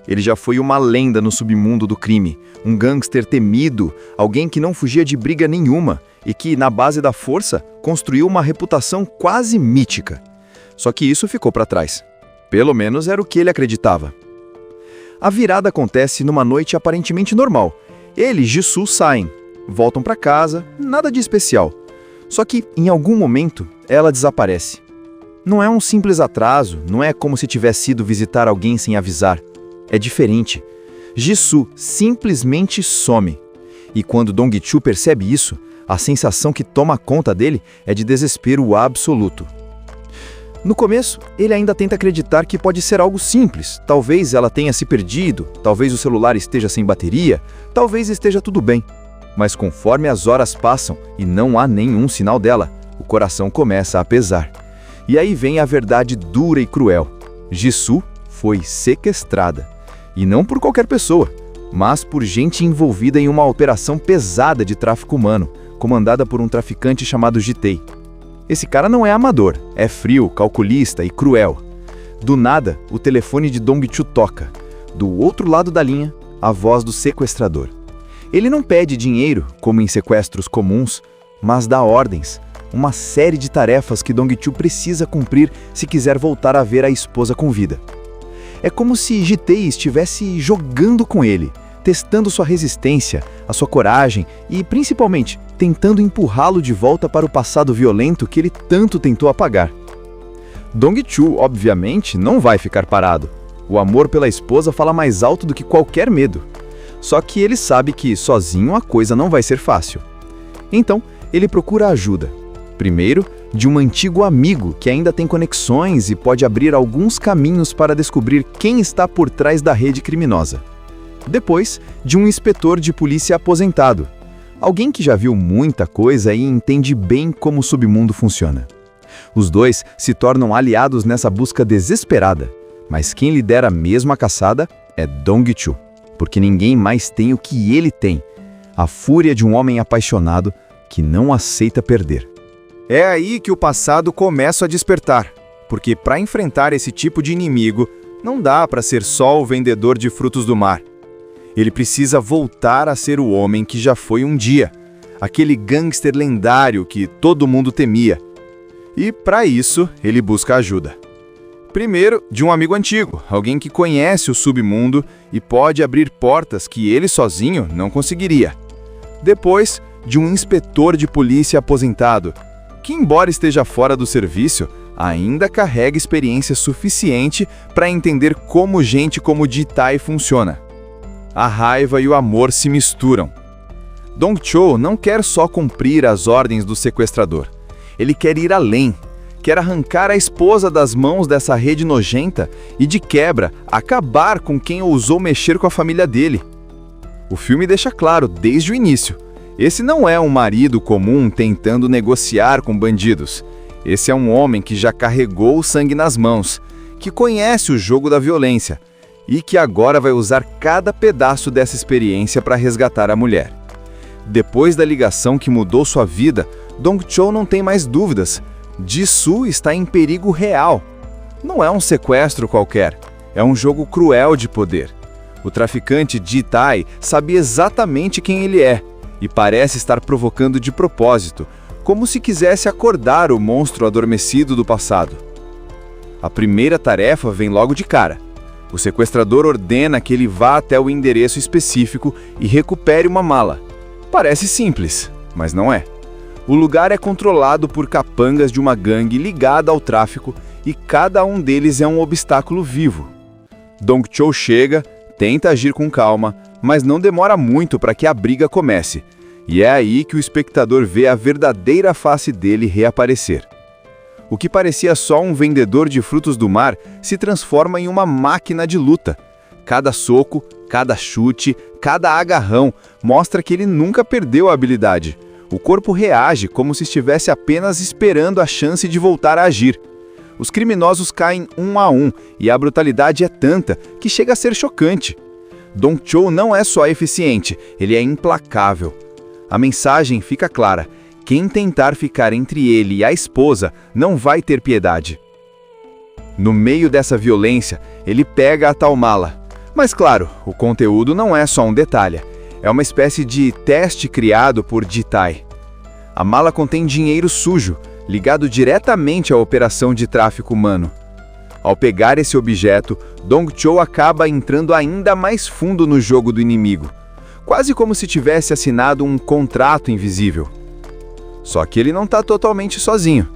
Ele já foi uma lenda no submundo do crime, um gangster temido, alguém que não fugia de briga nenhuma e que, na base da força, construiu uma reputação quase mítica. Só que isso ficou para trás. Pelo menos era o que ele acreditava. A virada acontece numa noite aparentemente normal. Ele e Jisoo saem, voltam para casa, nada de especial. Só que, em algum momento, ela desaparece. Não é um simples atraso, não é como se tivesse ido visitar alguém sem avisar. É diferente. Jisoo simplesmente some. E quando Dong-Chu percebe isso, a sensação que toma conta dele é de desespero absoluto. No começo, ele ainda tenta acreditar que pode ser algo simples. Talvez ela tenha se perdido, talvez o celular esteja sem bateria, talvez esteja tudo bem. Mas conforme as horas passam e não há nenhum sinal dela, o coração começa a pesar. E aí vem a verdade dura e cruel. Jisoo foi sequestrada. E não por qualquer pessoa, mas por gente envolvida em uma operação pesada de tráfico humano, comandada por um traficante chamado Jitei. Esse cara não é amador, é frio, calculista e cruel. Do nada, o telefone de Dong-Chu toca. Do outro lado da linha, a voz do sequestrador. Ele não pede dinheiro, como em sequestros comuns, mas dá ordens, uma série de tarefas que Dong-Chu precisa cumprir se quiser voltar a ver a esposa com vida. É como se Jitei estivesse jogando com ele, testando sua resistência, a sua coragem e, principalmente, tentando empurrá-lo de volta para o passado violento que ele tanto tentou apagar. Dong-Chu, obviamente, não vai ficar parado. O amor pela esposa fala mais alto do que qualquer medo. Só que ele sabe que, sozinho, a coisa não vai ser fácil. Então, ele procura ajuda. Primeiro, de um antigo amigo que ainda tem conexões e pode abrir alguns caminhos para descobrir quem está por trás da rede criminosa. Depois, de um inspetor de polícia aposentado, alguém que já viu muita coisa e entende bem como o submundo funciona. Os dois se tornam aliados nessa busca desesperada, mas quem lidera mesmo a caçada é Dong-Chu, porque ninguém mais tem o que ele tem, a fúria de um homem apaixonado que não aceita perder. É aí que o passado começa a despertar, porque para enfrentar esse tipo de inimigo, não dá para ser só o vendedor de frutos do mar. Ele precisa voltar a ser o homem que já foi um dia, aquele gangster lendário que todo mundo temia. E para isso, ele busca ajuda. Primeiro, de um amigo antigo, alguém que conhece o submundo e pode abrir portas que ele sozinho não conseguiria. Depois, de um inspetor de polícia aposentado, que embora esteja fora do serviço, ainda carrega experiência suficiente para entender como gente como Jitei funciona. A raiva e o amor se misturam. Dong-Chu não quer só cumprir as ordens do sequestrador. Ele quer ir além. Quer arrancar a esposa das mãos dessa rede nojenta e, de quebra, acabar com quem ousou mexer com a família dele. O filme deixa claro desde o início. Esse não é um marido comum tentando negociar com bandidos. Esse é um homem que já carregou o sangue nas mãos, que conhece o jogo da violência e que agora vai usar cada pedaço dessa experiência para resgatar a mulher. Depois da ligação que mudou sua vida, Dong-Chu não tem mais dúvidas. Jisoo está em perigo real. Não é um sequestro qualquer, é um jogo cruel de poder. O traficante Jitei sabe exatamente quem ele é e parece estar provocando de propósito, como se quisesse acordar o monstro adormecido do passado. A primeira tarefa vem logo de cara. O sequestrador ordena que ele vá até o endereço específico e recupere uma mala. Parece simples, mas não é. O lugar é controlado por capangas de uma gangue ligada ao tráfico e cada um deles é um obstáculo vivo. Dong-Chu chega, tenta agir com calma, mas não demora muito para que a briga comece. E é aí que o espectador vê a verdadeira face dele reaparecer. O que parecia só um vendedor de frutos do mar se transforma em uma máquina de luta. Cada soco, cada chute, cada agarrão mostra que ele nunca perdeu a habilidade. O corpo reage como se estivesse apenas esperando a chance de voltar a agir. Os criminosos caem um a um e a brutalidade é tanta que chega a ser chocante. Dong Chou não é só eficiente, ele é implacável. A mensagem fica clara: quem tentar ficar entre ele e a esposa não vai ter piedade. No meio dessa violência, ele pega a tal mala. Mas claro, o conteúdo não é só um detalhe. É uma espécie de teste criado por Ji Tai. A mala contém dinheiro sujo, ligado diretamente à operação de tráfico humano. Ao pegar esse objeto, Dong Chou acaba entrando ainda mais fundo no jogo do inimigo, quase como se tivesse assinado um contrato invisível. Só que ele não está totalmente sozinho.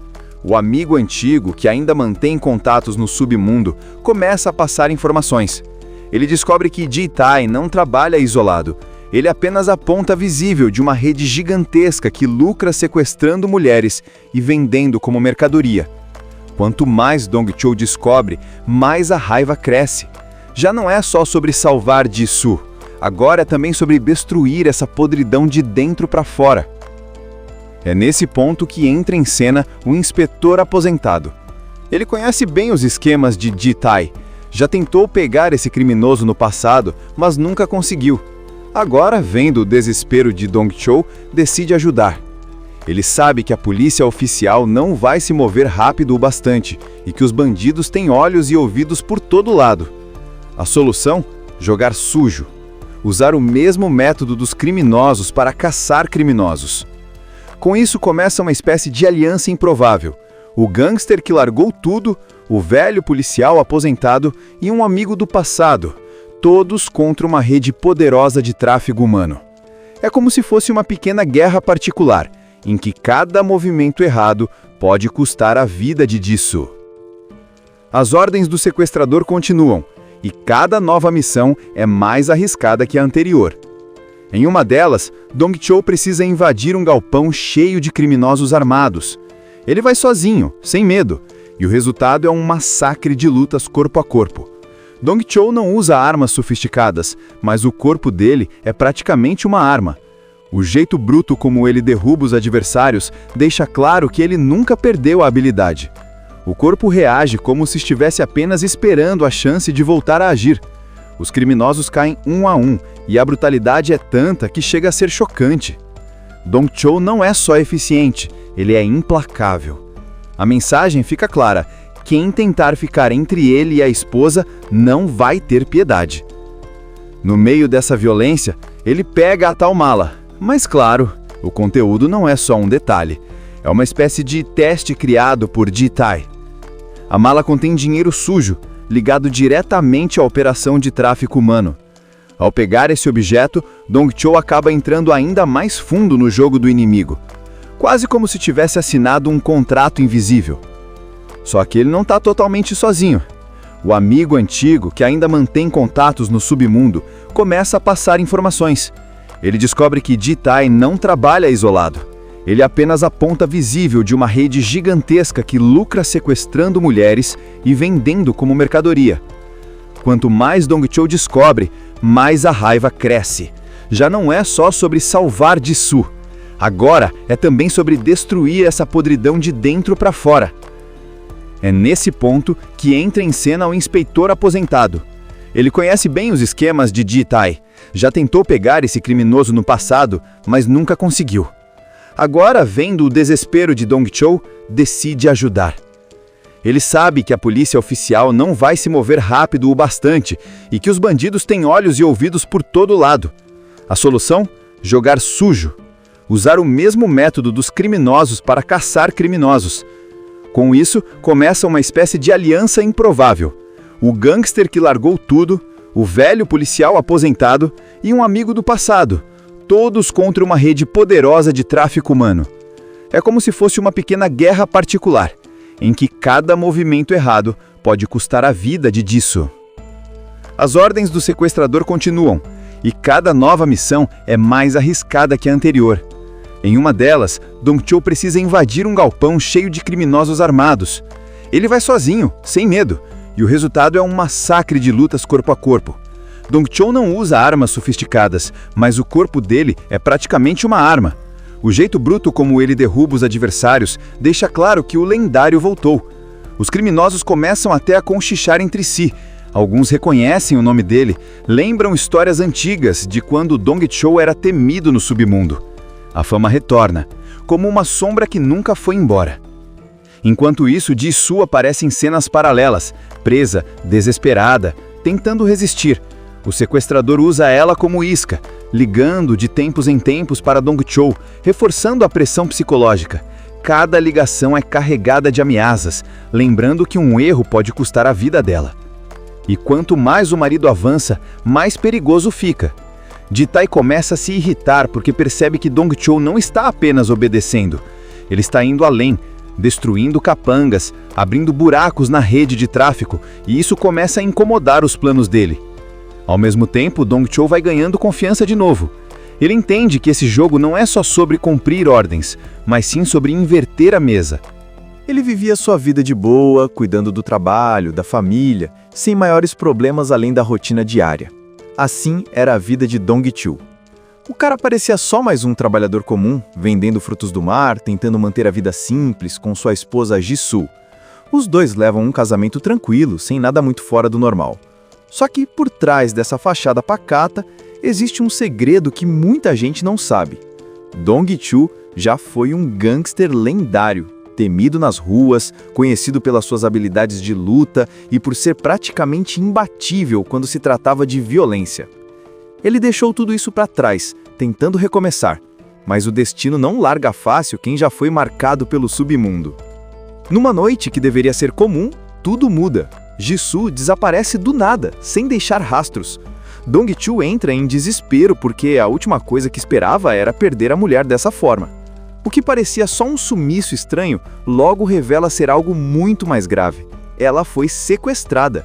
O amigo antigo, que ainda mantém contatos no submundo, começa a passar informações. Ele descobre que Ji Tai não trabalha isolado. Ele é apenas a ponta visível de uma rede gigantesca que lucra sequestrando mulheres e vendendo como mercadoria. Quanto mais Dong Chou descobre, mais a raiva cresce. Já não é só sobre salvar Jisoo, agora é também sobre destruir essa podridão de dentro para fora. É nesse ponto que entra em cena o inspetor aposentado. Ele conhece bem os esquemas de Ji Tai. Já tentou pegar esse criminoso no passado, mas nunca conseguiu. Agora, vendo o desespero de Dong Chou, decide ajudar. Ele sabe que a polícia oficial não vai se mover rápido o bastante e que os bandidos têm olhos e ouvidos por todo lado. A solução? Jogar sujo. Usar o mesmo método dos criminosos para caçar criminosos. Com isso começa uma espécie de aliança improvável. O gangster que largou tudo, o velho policial aposentado e um amigo do passado, todos contra uma rede poderosa de tráfego humano. É como se fosse uma pequena guerra particular, em que cada movimento errado pode custar a vida de Jisoo. As ordens do sequestrador continuam, e cada nova missão é mais arriscada que a anterior. Em uma delas, Dong Chou precisa invadir um galpão cheio de criminosos armados. Ele vai sozinho, sem medo, e o resultado é um massacre de lutas corpo a corpo. Dong Chou não usa armas sofisticadas, mas o corpo dele é praticamente uma arma. O jeito bruto como ele derruba os adversários deixa claro que ele nunca perdeu a habilidade. O corpo reage como se estivesse apenas esperando a chance de voltar a agir. Os criminosos caem um a um, e a brutalidade é tanta que chega a ser chocante. Dong Chou não é só eficiente, ele é implacável. A mensagem fica clara: quem tentar ficar entre ele e a esposa não vai ter piedade. No meio dessa violência, ele pega a tal mala. Mas claro, o conteúdo não é só um detalhe. É uma espécie de teste criado por Ji Tai. A mala contém dinheiro sujo, ligado diretamente à operação de tráfico humano. Ao pegar esse objeto, Dong Chou acaba entrando ainda mais fundo no jogo do inimigo, quase como se tivesse assinado um contrato invisível. Só que ele não está totalmente sozinho. O amigo antigo, que ainda mantém contatos no submundo, começa a passar informações. Ele descobre que Ji Tai não trabalha isolado. Ele é apenas a ponta visível de uma rede gigantesca que lucra sequestrando mulheres e vendendo como mercadoria. Quanto mais Dong Chou descobre, mais a raiva cresce. Já não é só sobre salvar Jisoo. Agora é também sobre destruir essa podridão de dentro para fora. É nesse ponto que entra em cena o inspetor aposentado. Ele conhece bem os esquemas de Ji Tai. Já tentou pegar esse criminoso no passado, mas nunca conseguiu. Agora, vendo o desespero de Dong Chou, decide ajudar. Ele sabe que a polícia oficial não vai se mover rápido o bastante e que os bandidos têm olhos e ouvidos por todo lado. A solução? Jogar sujo. Usar o mesmo método dos criminosos para caçar criminosos. Com isso, começa uma espécie de aliança improvável. O gangster que largou tudo, o velho policial aposentado e um amigo do passado, todos contra uma rede poderosa de tráfico humano. É como se fosse uma pequena guerra particular, em que cada movimento errado pode custar a vida de Jisoo. As ordens do sequestrador continuam, e cada nova missão é mais arriscada que a anterior. Em uma delas, Dong Chou precisa invadir um galpão cheio de criminosos armados. Ele vai sozinho, sem medo, e o resultado é um massacre de lutas corpo a corpo. Dong Chou não usa armas sofisticadas, mas o corpo dele é praticamente uma arma. O jeito bruto como ele derruba os adversários deixa claro que o lendário voltou. Os criminosos começam até a conchichar entre si. Alguns reconhecem o nome dele, lembram histórias antigas de quando Dong Chou era temido no submundo. A fama retorna, como uma sombra que nunca foi embora. Enquanto isso, Ji-soo aparece em cenas paralelas, presa, desesperada, tentando resistir. O sequestrador usa ela como isca, ligando de tempos em tempos para Dong Chou, reforçando a pressão psicológica. Cada ligação é carregada de ameaças, lembrando que um erro pode custar a vida dela. E quanto mais o marido avança, mais perigoso fica. Ji-tae começa a se irritar porque percebe que Dong Chou não está apenas obedecendo. Ele está indo além, destruindo capangas, abrindo buracos na rede de tráfico, e isso começa a incomodar os planos dele. Ao mesmo tempo, Dong Chou vai ganhando confiança de novo. Ele entende que esse jogo não é só sobre cumprir ordens, mas sim sobre inverter a mesa. Ele vivia sua vida de boa, cuidando do trabalho, da família, sem maiores problemas além da rotina diária. Assim era a vida de Dong Chou. O cara parecia só mais um trabalhador comum, vendendo frutos do mar, tentando manter a vida simples com sua esposa Ji-soo. Os dois levam um casamento tranquilo, sem nada muito fora do normal. Só que por trás dessa fachada pacata, existe um segredo que muita gente não sabe. Dong Chou já foi um gangster lendário, temido nas ruas, conhecido pelas suas habilidades de luta e por ser praticamente imbatível quando se tratava de violência. Ele deixou tudo isso para trás, tentando recomeçar, mas o destino não larga fácil quem já foi marcado pelo submundo. Numa noite que deveria ser comum, tudo muda. Ji-soo desaparece do nada, sem deixar rastros. Dong Chou entra em desespero porque a última coisa que esperava era perder a mulher dessa forma. O que parecia só um sumiço estranho, logo revela ser algo muito mais grave. Ela foi sequestrada.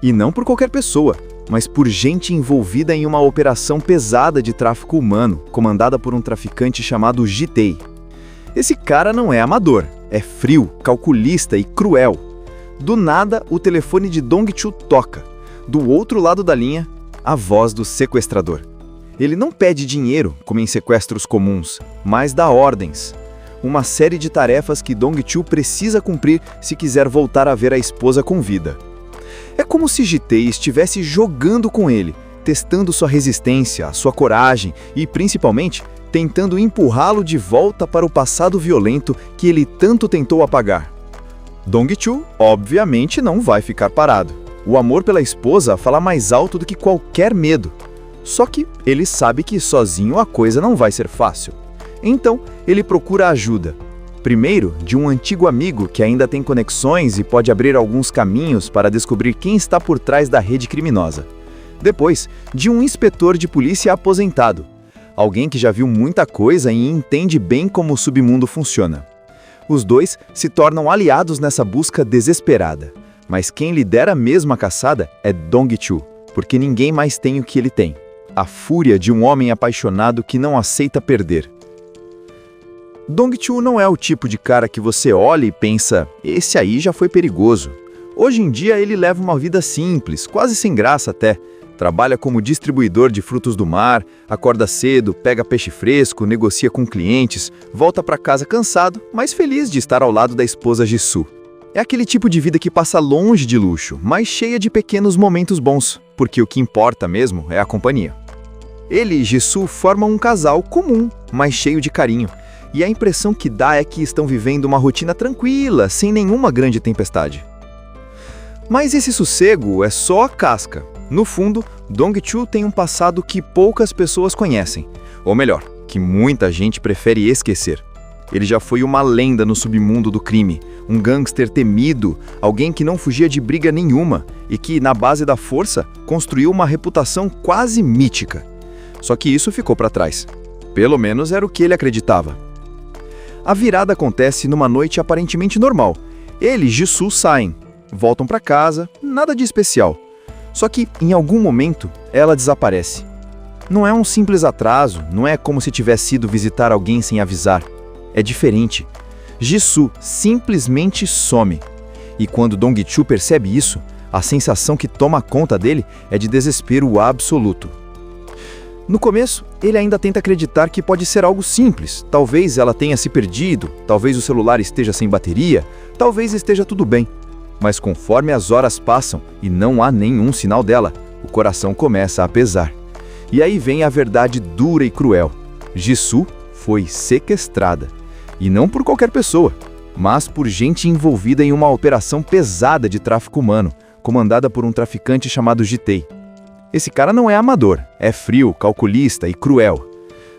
E não por qualquer pessoa, mas por gente envolvida em uma operação pesada de tráfico humano, comandada por um traficante chamado Ji-tae. Esse cara não é amador, é frio, calculista e cruel. Do nada, o telefone de Dong Chou toca. Do outro lado da linha, a voz do sequestrador. Ele não pede dinheiro, como em sequestros comuns, mas dá ordens. Uma série de tarefas que Dong Chou precisa cumprir se quiser voltar a ver a esposa com vida. É como se Ji-tae estivesse jogando com ele, testando sua resistência, sua coragem e, principalmente, tentando empurrá-lo de volta para o passado violento que ele tanto tentou apagar. Dong Chou, obviamente, não vai ficar parado. O amor pela esposa fala mais alto do que qualquer medo. Só que ele sabe que sozinho a coisa não vai ser fácil. Então, ele procura ajuda. Primeiro, de um antigo amigo que ainda tem conexões e pode abrir alguns caminhos para descobrir quem está por trás da rede criminosa. Depois, de um inspetor de polícia aposentado. Alguém que já viu muita coisa e entende bem como o submundo funciona. Os dois se tornam aliados nessa busca desesperada. Mas quem lidera mesmo a caçada é Dong Chou, porque ninguém mais tem o que ele tem. A fúria de um homem apaixonado que não aceita perder. Dong Chou não é o tipo de cara que você olha e pensa, esse aí já foi perigoso. Hoje em dia ele leva uma vida simples, quase sem graça até. Trabalha como distribuidor de frutos do mar, acorda cedo, pega peixe fresco, negocia com clientes, volta para casa cansado, mas feliz de estar ao lado da esposa Ji-soo. É aquele tipo de vida que passa longe de luxo, mas cheia de pequenos momentos bons, porque o que importa mesmo é a companhia. Ele e Ji-soo formam um casal comum, mas cheio de carinho, e a impressão que dá é que estão vivendo uma rotina tranquila, sem nenhuma grande tempestade. Mas esse sossego é só a casca. No fundo, Dong Chou tem um passado que poucas pessoas conhecem, ou melhor, que muita gente prefere esquecer. Ele já foi uma lenda no submundo do crime, um gangster temido, alguém que não fugia de briga nenhuma e que, na base da força, construiu uma reputação quase mítica. Só que isso ficou para trás. Pelo menos era o que ele acreditava. A virada acontece numa noite aparentemente normal. Ele e Ji-soo saem, voltam para casa, nada de especial. Só que, em algum momento, ela desaparece. Não é um simples atraso, não é como se tivesse ido visitar alguém sem avisar. É diferente. Ji-soo simplesmente some. E quando Dong Chou percebe isso, a sensação que toma conta dele é de desespero absoluto. No começo, ele ainda tenta acreditar que pode ser algo simples. Talvez ela tenha se perdido, talvez o celular esteja sem bateria, talvez esteja tudo bem. Mas conforme as horas passam e não há nenhum sinal dela, o coração começa a pesar. E aí vem a verdade dura e cruel. Ji-soo foi sequestrada. E não por qualquer pessoa, mas por gente envolvida em uma operação pesada de tráfico humano, comandada por um traficante chamado Ji-tae. Esse cara não é amador, é frio, calculista e cruel.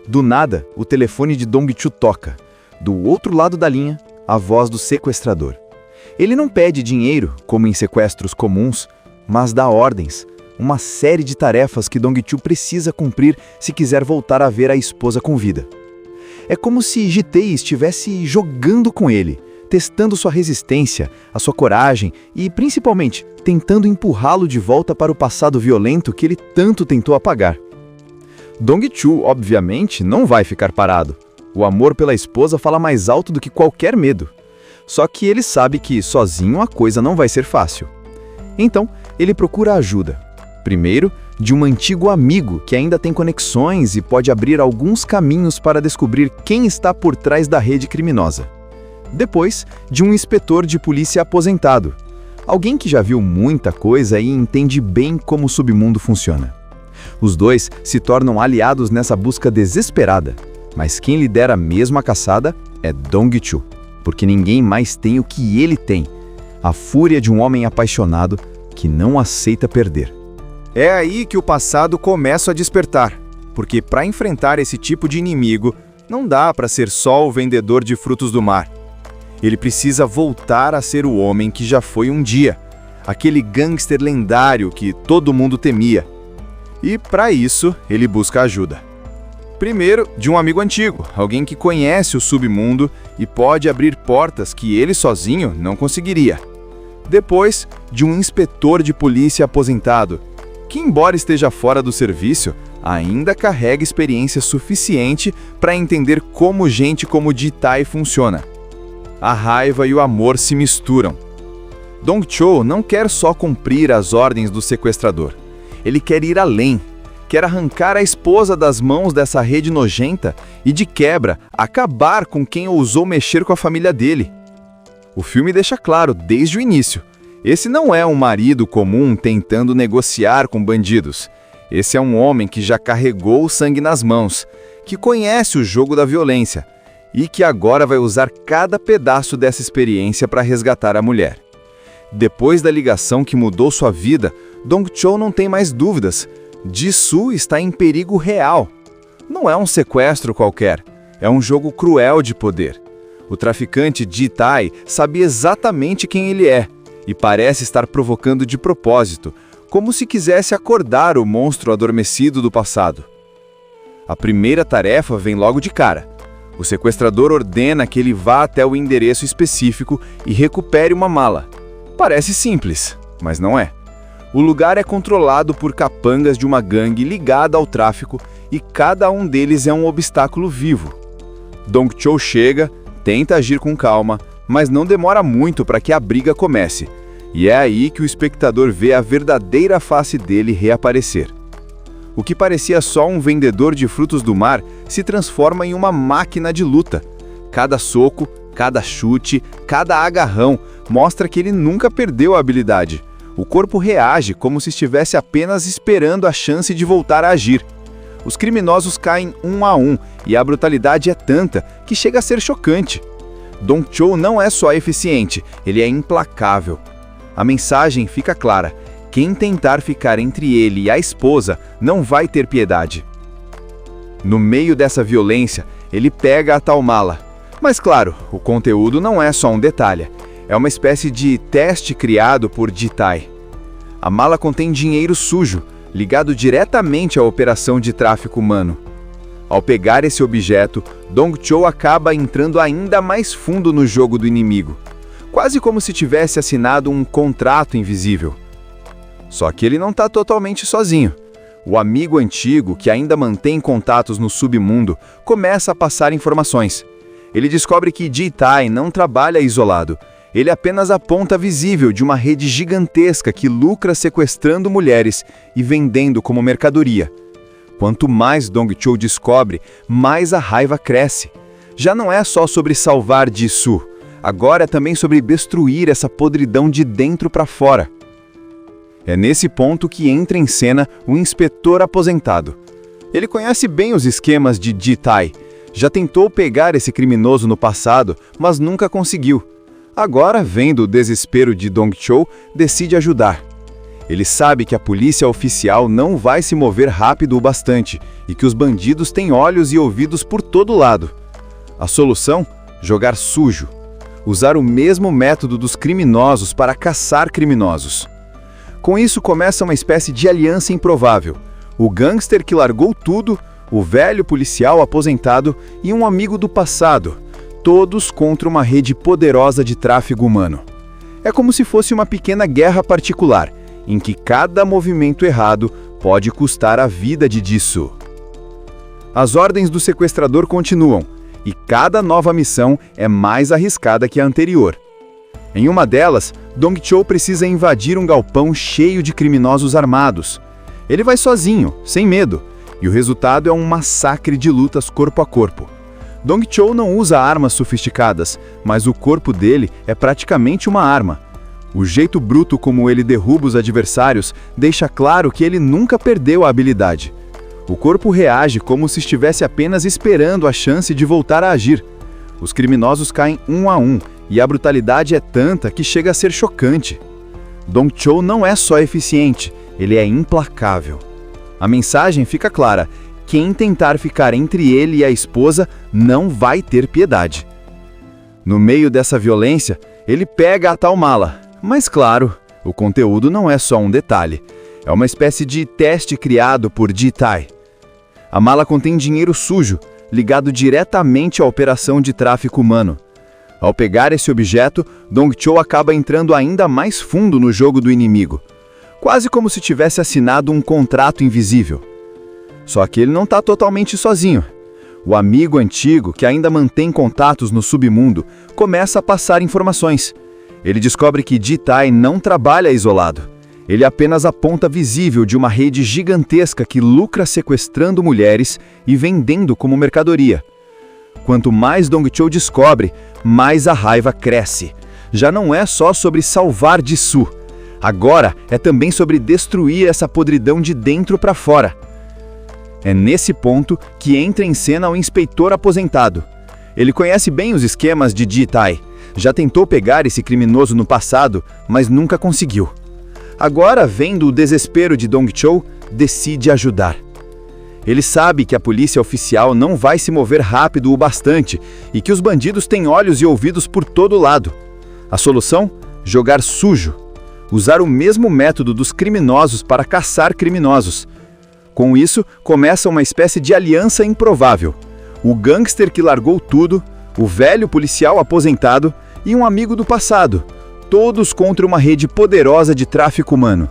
Do nada, o telefone de Dong-Chu toca. Do outro lado da linha, a voz do sequestrador. Ele não pede dinheiro, como em sequestros comuns, mas dá ordens, uma série de tarefas que Dong-Chu precisa cumprir se quiser voltar a ver a esposa com vida. É como se Ji-tae estivesse jogando com ele, testando sua resistência, a sua coragem e, principalmente, tentando empurrá-lo de volta para o passado violento que ele tanto tentou apagar. Dong-Chu, obviamente, não vai ficar parado. O amor pela esposa fala mais alto do que qualquer medo. Só que ele sabe que, sozinho, a coisa não vai ser fácil. Então, ele procura ajuda. Primeiro, de um antigo amigo que ainda tem conexões e pode abrir alguns caminhos para descobrir quem está por trás da rede criminosa. Depois, de um inspetor de polícia aposentado. Alguém que já viu muita coisa e entende bem como o submundo funciona. Os dois se tornam aliados nessa busca desesperada. Mas quem lidera mesmo a caçada é Dong-Chu. Porque ninguém mais tem o que ele tem, a fúria de um homem apaixonado que não aceita perder. É aí que o passado começa a despertar, porque para enfrentar esse tipo de inimigo, não dá para ser só o vendedor de frutos do mar. Ele precisa voltar a ser o homem que já foi um dia, aquele gangster lendário que todo mundo temia. E para isso, ele busca ajuda. Primeiro, de um amigo antigo, alguém que conhece o submundo e pode abrir portas que ele sozinho não conseguiria. Depois, de um inspetor de polícia aposentado, que embora esteja fora do serviço, ainda carrega experiência suficiente para entender como gente como Ji-tae funciona. A raiva e o amor se misturam. Dong-Chu não quer só cumprir as ordens do sequestrador. Ele quer ir além. Quer arrancar a esposa das mãos dessa rede nojenta e, de quebra, acabar com quem ousou mexer com a família dele. O filme deixa claro desde o início. Esse não é um marido comum tentando negociar com bandidos. Esse é um homem que já carregou o sangue nas mãos, que conhece o jogo da violência e que agora vai usar cada pedaço dessa experiência para resgatar a mulher. Depois da ligação que mudou sua vida, Dong-Chu não tem mais dúvidas. Ji-soo está em perigo real. Não é um sequestro qualquer, é um jogo cruel de poder. O traficante Ji-tae sabe exatamente quem ele é e parece estar provocando de propósito, como se quisesse acordar o monstro adormecido do passado. A primeira tarefa vem logo de cara. O sequestrador ordena que ele vá até o endereço específico e recupere uma mala. Parece simples, mas não é. O lugar é controlado por capangas de uma gangue ligada ao tráfico e cada um deles é um obstáculo vivo. Dong-Chu chega, tenta agir com calma, mas não demora muito para que a briga comece. E é aí que o espectador vê a verdadeira face dele reaparecer. O que parecia só um vendedor de frutos do mar se transforma em uma máquina de luta. Cada soco, cada chute, cada agarrão mostra que ele nunca perdeu a habilidade. O corpo reage como se estivesse apenas esperando a chance de voltar a agir. Os criminosos caem um a um e a brutalidade é tanta que chega a ser chocante. Dong-Chu não é só eficiente, ele é implacável. A mensagem fica clara: quem tentar ficar entre ele e a esposa não vai ter piedade. No meio dessa violência, ele pega a tal mala. Mas claro, o conteúdo não é só um detalhe. É uma espécie de teste criado por Ji-tae. A mala contém dinheiro sujo, ligado diretamente à operação de tráfico humano. Ao pegar esse objeto, Dong-Chu acaba entrando ainda mais fundo no jogo do inimigo, quase como se tivesse assinado um contrato invisível. Só que ele não está totalmente sozinho. O amigo antigo, que ainda mantém contatos no submundo, começa a passar informações. Ele descobre que Ji-tae não trabalha isolado. Ele é apenas a ponta visível de uma rede gigantesca que lucra sequestrando mulheres e vendendo como mercadoria. Quanto mais Dong-Chu descobre, mais a raiva cresce. Já não é só sobre salvar Ji-soo. Agora é também sobre destruir essa podridão de dentro para fora. É nesse ponto que entra em cena o inspetor aposentado. Ele conhece bem os esquemas de Ji-tae. Já tentou pegar esse criminoso no passado, mas nunca conseguiu. Agora, vendo o desespero de Dong-chul, decide ajudar. Ele sabe que a polícia oficial não vai se mover rápido o bastante e que os bandidos têm olhos e ouvidos por todo lado. A solução? Jogar sujo. Usar o mesmo método dos criminosos para caçar criminosos. Com isso começa uma espécie de aliança improvável. O gangster que largou tudo, o velho policial aposentado e um amigo do passado, todos contra uma rede poderosa de tráfego humano. É como se fosse uma pequena guerra particular, em que cada movimento errado pode custar a vida de Ji-soo. As ordens do sequestrador continuam, e cada nova missão é mais arriscada que a anterior. Em uma delas, Dong-chul precisa invadir um galpão cheio de criminosos armados. Ele vai sozinho, sem medo, e o resultado é um massacre de lutas corpo a corpo. Dong-chul não usa armas sofisticadas, mas o corpo dele é praticamente uma arma. O jeito bruto como ele derruba os adversários deixa claro que ele nunca perdeu a habilidade. O corpo reage como se estivesse apenas esperando a chance de voltar a agir. Os criminosos caem um a um, e a brutalidade é tanta que chega a ser chocante. Dong-chul não é só eficiente, ele é implacável. A mensagem fica clara: quem tentar ficar entre ele e a esposa não vai ter piedade. No meio dessa violência, ele pega a tal mala. Mas claro, o conteúdo não é só um detalhe. É uma espécie de teste criado por Ji-tae. A mala contém dinheiro sujo, ligado diretamente à operação de tráfico humano. Ao pegar esse objeto, Dong-chul acaba entrando ainda mais fundo no jogo do inimigo, quase como se tivesse assinado um contrato invisível. Só que ele não está totalmente sozinho. O amigo antigo, que ainda mantém contatos no submundo, começa a passar informações. Ele descobre que Ji-tae não trabalha isolado. Ele é apenas a ponta visível de uma rede gigantesca que lucra sequestrando mulheres e vendendo como mercadoria. Quanto mais Dong-chul descobre, mais a raiva cresce. Já não é só sobre salvar Ji-soo. Agora é também sobre destruir essa podridão de dentro para fora. É nesse ponto que entra em cena o inspetor aposentado. Ele conhece bem os esquemas de Ji-tae. Já tentou pegar esse criminoso no passado, mas nunca conseguiu. Agora, vendo o desespero de Dong-chul, decide ajudar. Ele sabe que a polícia oficial não vai se mover rápido o bastante e que os bandidos têm olhos e ouvidos por todo lado. A solução? Jogar sujo. Usar o mesmo método dos criminosos para caçar criminosos. Com isso, começa uma espécie de aliança improvável. O gangster que largou tudo, o velho policial aposentado e um amigo do passado, todos contra uma rede poderosa de tráfico humano.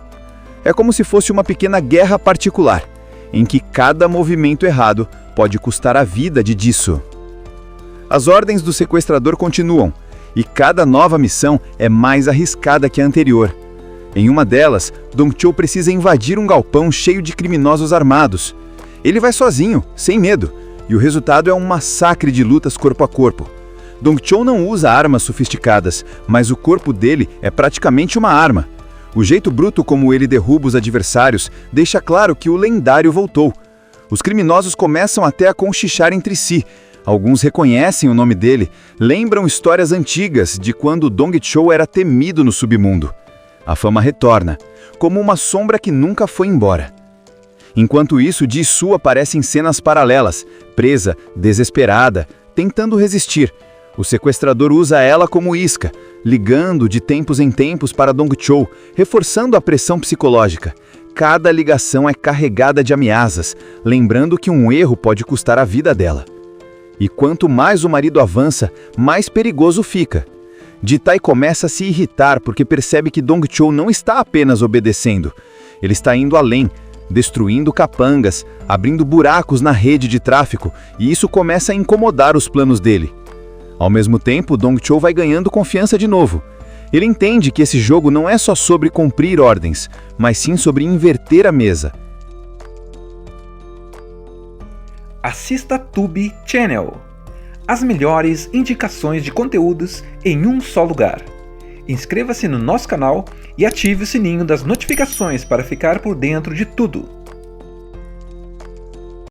É como se fosse uma pequena guerra particular, em que cada movimento errado pode custar a vida de Ji-soo. As ordens do sequestrador continuam, e cada nova missão é mais arriscada que a anterior. Em uma delas, Dong-chul precisa invadir um galpão cheio de criminosos armados. Ele vai sozinho, sem medo, e o resultado é um massacre de lutas corpo a corpo. Dong-chul não usa armas sofisticadas, mas o corpo dele é praticamente uma arma. O jeito bruto como ele derruba os adversários deixa claro que o lendário voltou. Os criminosos começam até a conchichar entre si. Alguns reconhecem o nome dele, lembram histórias antigas de quando Dong-chul era temido no submundo. A fama retorna, como uma sombra que nunca foi embora. Enquanto isso, Ji-soo aparece em cenas paralelas, presa, desesperada, tentando resistir. O sequestrador usa ela como isca, ligando de tempos em tempos para Dong-chul, reforçando a pressão psicológica. Cada ligação é carregada de ameaças, lembrando que um erro pode custar a vida dela. E quanto mais o marido avança, mais perigoso fica. Ji-tae começa a se irritar porque percebe que Dong-chul não está apenas obedecendo. Ele está indo além, destruindo capangas, abrindo buracos na rede de tráfico, e isso começa a incomodar os planos dele. Ao mesmo tempo, Dong-chul vai ganhando confiança de novo. Ele entende que esse jogo não é só sobre cumprir ordens, mas sim sobre inverter a mesa. Assista Tubi Channel. as melhores indicações de conteúdos em um só lugar. Inscreva-se no nosso canal e ative o sininho das notificações para ficar por dentro de tudo.